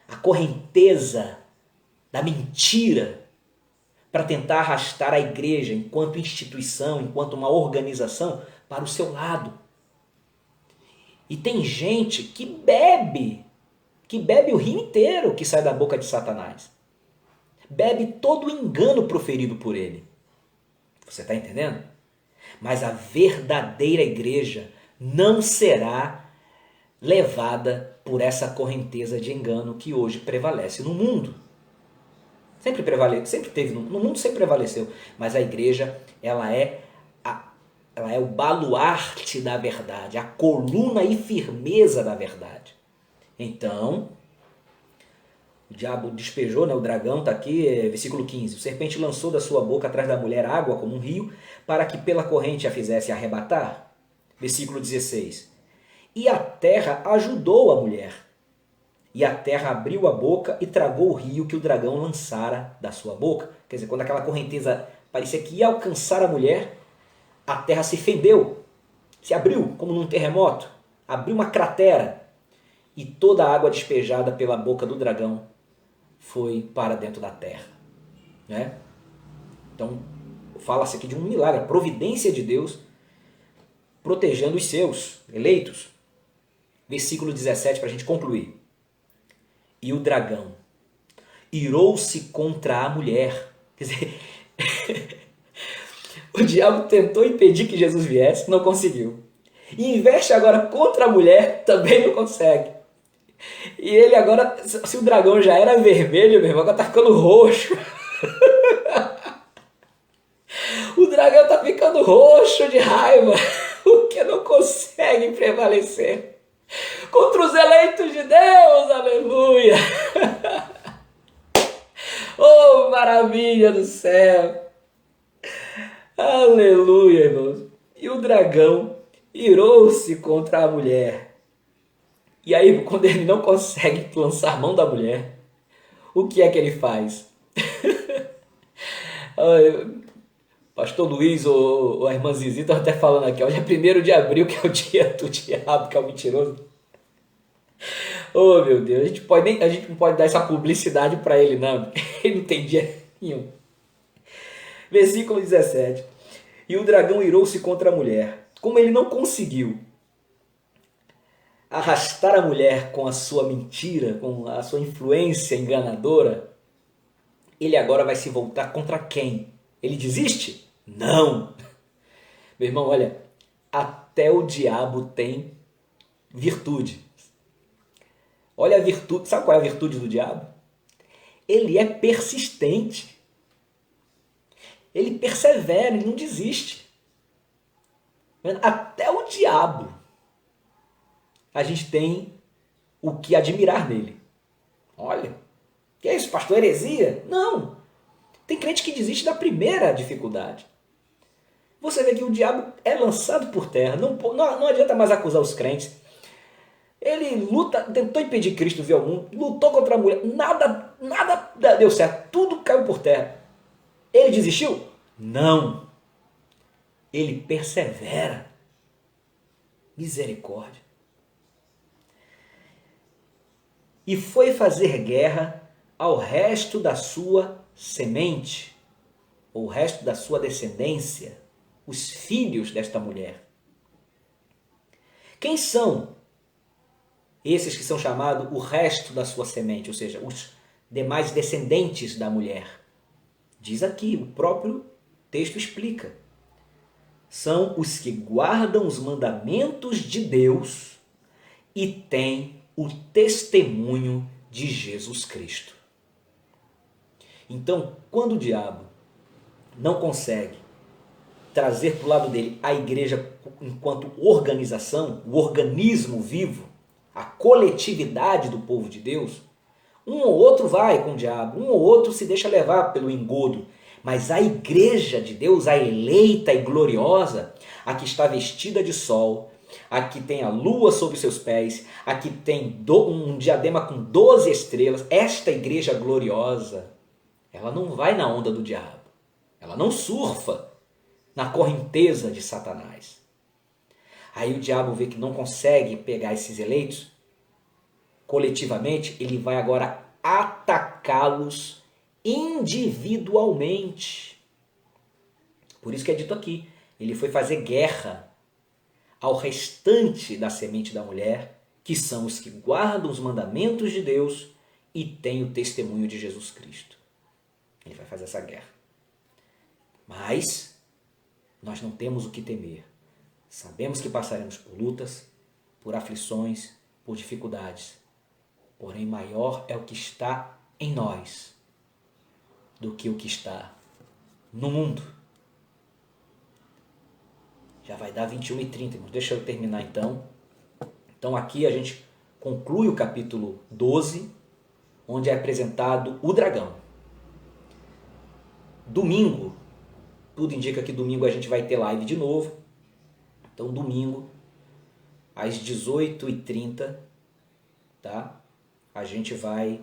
a correnteza da mentira, para tentar arrastar a igreja enquanto instituição, enquanto uma organização, para o seu lado. E tem gente que bebe o rio inteiro que sai da boca de Satanás. Bebe todo o engano proferido por ele. Você está entendendo? Mas a verdadeira igreja não será levada por essa correnteza de engano que hoje prevalece no mundo. Sempre teve, no mundo sempre prevaleceu, mas a igreja, ela é Ela é o baluarte da verdade, a coluna e firmeza da verdade. Então, o diabo despejou, né, o dragão está aqui, versículo 15. O serpente lançou da sua boca atrás da mulher água como um rio, para que pela corrente a fizesse arrebatar. Versículo 16. E a terra ajudou a mulher. E a terra abriu a boca e tragou o rio que o dragão lançara da sua boca. Quer dizer, quando aquela correnteza parecia que ia alcançar a mulher, a terra se fendeu, se abriu como num terremoto, abriu uma cratera e toda a água despejada pela boca do dragão foi para dentro da terra. Né? Então, fala-se aqui de um milagre, a providência de Deus protegendo os seus eleitos. Versículo 17 para a gente concluir. E o dragão irou-se contra a mulher. Quer dizer, o diabo tentou impedir que Jesus viesse, não conseguiu. E investe agora contra a mulher, também não consegue. E ele agora, se o dragão já era vermelho, meu irmão, agora tá ficando roxo. O dragão tá ficando roxo de raiva, porque não consegue prevalecer contra os eleitos de Deus, aleluia! Oh, maravilha do céu! Aleluia, irmãos! E o dragão irou-se contra a mulher. E aí, quando ele não consegue lançar mão da mulher, o que é que ele faz? Pastor Luiz ou a irmã Zizi estão até falando aqui, hoje é 1º de abril, que é o dia do diabo, que é o mentiroso. Oh, meu Deus, a gente não pode dar essa publicidade para ele, não, porque ele não tem dia nenhum. Versículo 17. E o dragão irou-se contra a mulher. Como ele não conseguiu arrastar a mulher com a sua mentira, com a sua influência enganadora, ele agora vai se voltar contra quem? Ele desiste? Não! Meu irmão, olha, até o diabo tem virtude. Olha a virtude, sabe qual é a virtude do diabo? Ele é persistente. Ele persevera, ele não desiste. Até o diabo a gente tem o que admirar nele. Olha, que é isso, pastor? Heresia? Não. Tem crente que desiste da primeira dificuldade. Você vê que o diabo é lançado por terra. Não adianta mais acusar os crentes. Ele luta, tentou impedir Cristo vir ao mundo, lutou contra a mulher. Nada deu certo. Tudo caiu por terra. Ele desistiu? Não. Ele persevera. Misericórdia. E foi fazer guerra ao resto da sua semente, ou o resto da sua descendência, os filhos desta mulher. Quem são esses que são chamados o resto da sua semente, ou seja, os demais descendentes da mulher? Diz aqui, o próprio texto explica. São os que guardam os mandamentos de Deus e têm o testemunho de Jesus Cristo. Então, quando o diabo não consegue trazer para o lado dele a igreja enquanto organização, o organismo vivo, a coletividade do povo de Deus, um ou outro vai com o diabo, um ou outro se deixa levar pelo engodo, mas a igreja de Deus, a eleita e gloriosa, a que está vestida de sol, a que tem a lua sobre seus pés, a que tem um diadema com 12 estrelas, esta igreja gloriosa, ela não vai na onda do diabo, ela não surfa na correnteza de Satanás. Aí o diabo vê que não consegue pegar esses eleitos, coletivamente, ele vai agora atacá-los individualmente. Por isso que é dito aqui, ele foi fazer guerra ao restante da semente da mulher, que são os que guardam os mandamentos de Deus e têm o testemunho de Jesus Cristo. Ele vai fazer essa guerra. Mas nós não temos o que temer. Sabemos que passaremos por lutas, por aflições, por dificuldades. Porém, maior é o que está em nós do que o que está no mundo. Já vai dar 21h30, irmãos. Deixa eu terminar então. Então aqui a gente conclui o capítulo 12, onde é apresentado o dragão. Domingo, tudo indica que domingo a gente vai ter live de novo. Então domingo, às 18h30, tá? A gente vai...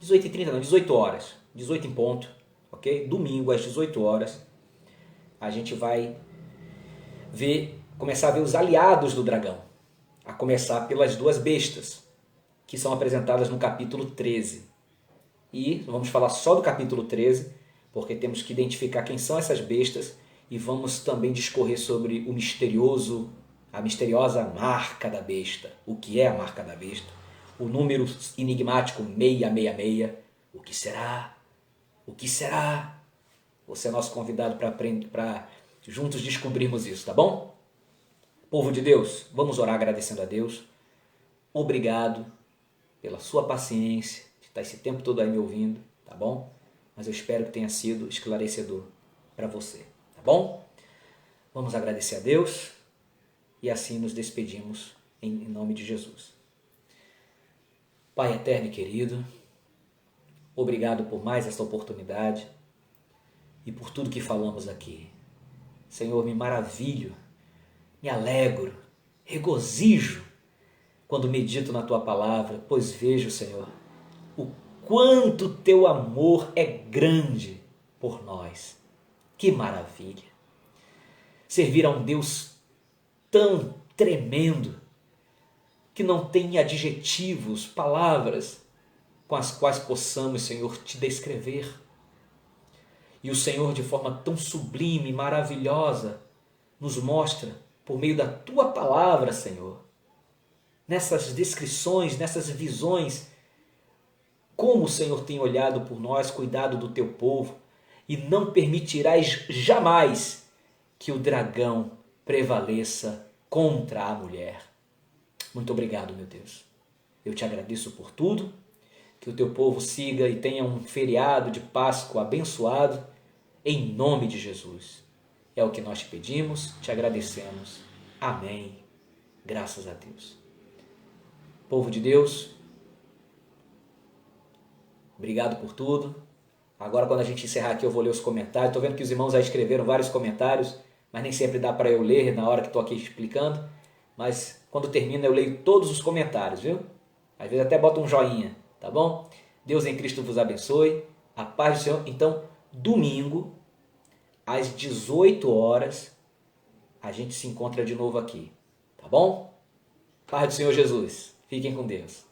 18h30 não, 18 horas. 18 em ponto, ok? Domingo, às 18 horas, a gente vai começar a ver os aliados do dragão. A começar pelas duas bestas, que são apresentadas no capítulo 13. E vamos falar só do capítulo 13, porque temos que identificar quem são essas bestas e vamos também discorrer sobre a misteriosa marca da besta. O que é a marca da besta? O número enigmático 666. O que será? O que será? Você é nosso convidado para juntos descobrirmos isso, tá bom? Povo de Deus, vamos orar agradecendo a Deus. Obrigado pela sua paciência, de estar esse tempo todo aí me ouvindo, tá bom? Mas eu espero que tenha sido esclarecedor para você, tá bom? Vamos agradecer a Deus e assim nos despedimos em nome de Jesus. Pai eterno e querido, obrigado por mais esta oportunidade e por tudo que falamos aqui. Senhor, me maravilho, me alegro, regozijo quando medito na Tua palavra, pois vejo, Senhor, o quanto Teu amor é grande por nós. Que maravilha! Servir a um Deus tão tremendo, que não tem adjetivos, palavras com as quais possamos, Senhor, Te descrever. E o Senhor, de forma tão sublime e maravilhosa, nos mostra, por meio da Tua palavra, Senhor, nessas descrições, nessas visões, como o Senhor tem olhado por nós, cuidado do Teu povo, e não permitirás jamais que o dragão prevaleça contra a mulher. Muito obrigado, meu Deus. Eu Te agradeço por tudo, que o Teu povo siga e tenha um feriado de Páscoa abençoado, em nome de Jesus. É o que nós Te pedimos, Te agradecemos. Amém. Graças a Deus. Povo de Deus, obrigado por tudo. Agora, quando a gente encerrar aqui, eu vou ler os comentários. Estou vendo que os irmãos já escreveram vários comentários, mas nem sempre dá para eu ler na hora que estou aqui explicando. Mas quando termina, eu leio todos os comentários, viu? Às vezes até boto um joinha, tá bom? Deus em Cristo vos abençoe. A paz do Senhor. Então, domingo, às 18 horas, a gente se encontra de novo aqui, tá bom? Paz do Senhor Jesus. Fiquem com Deus.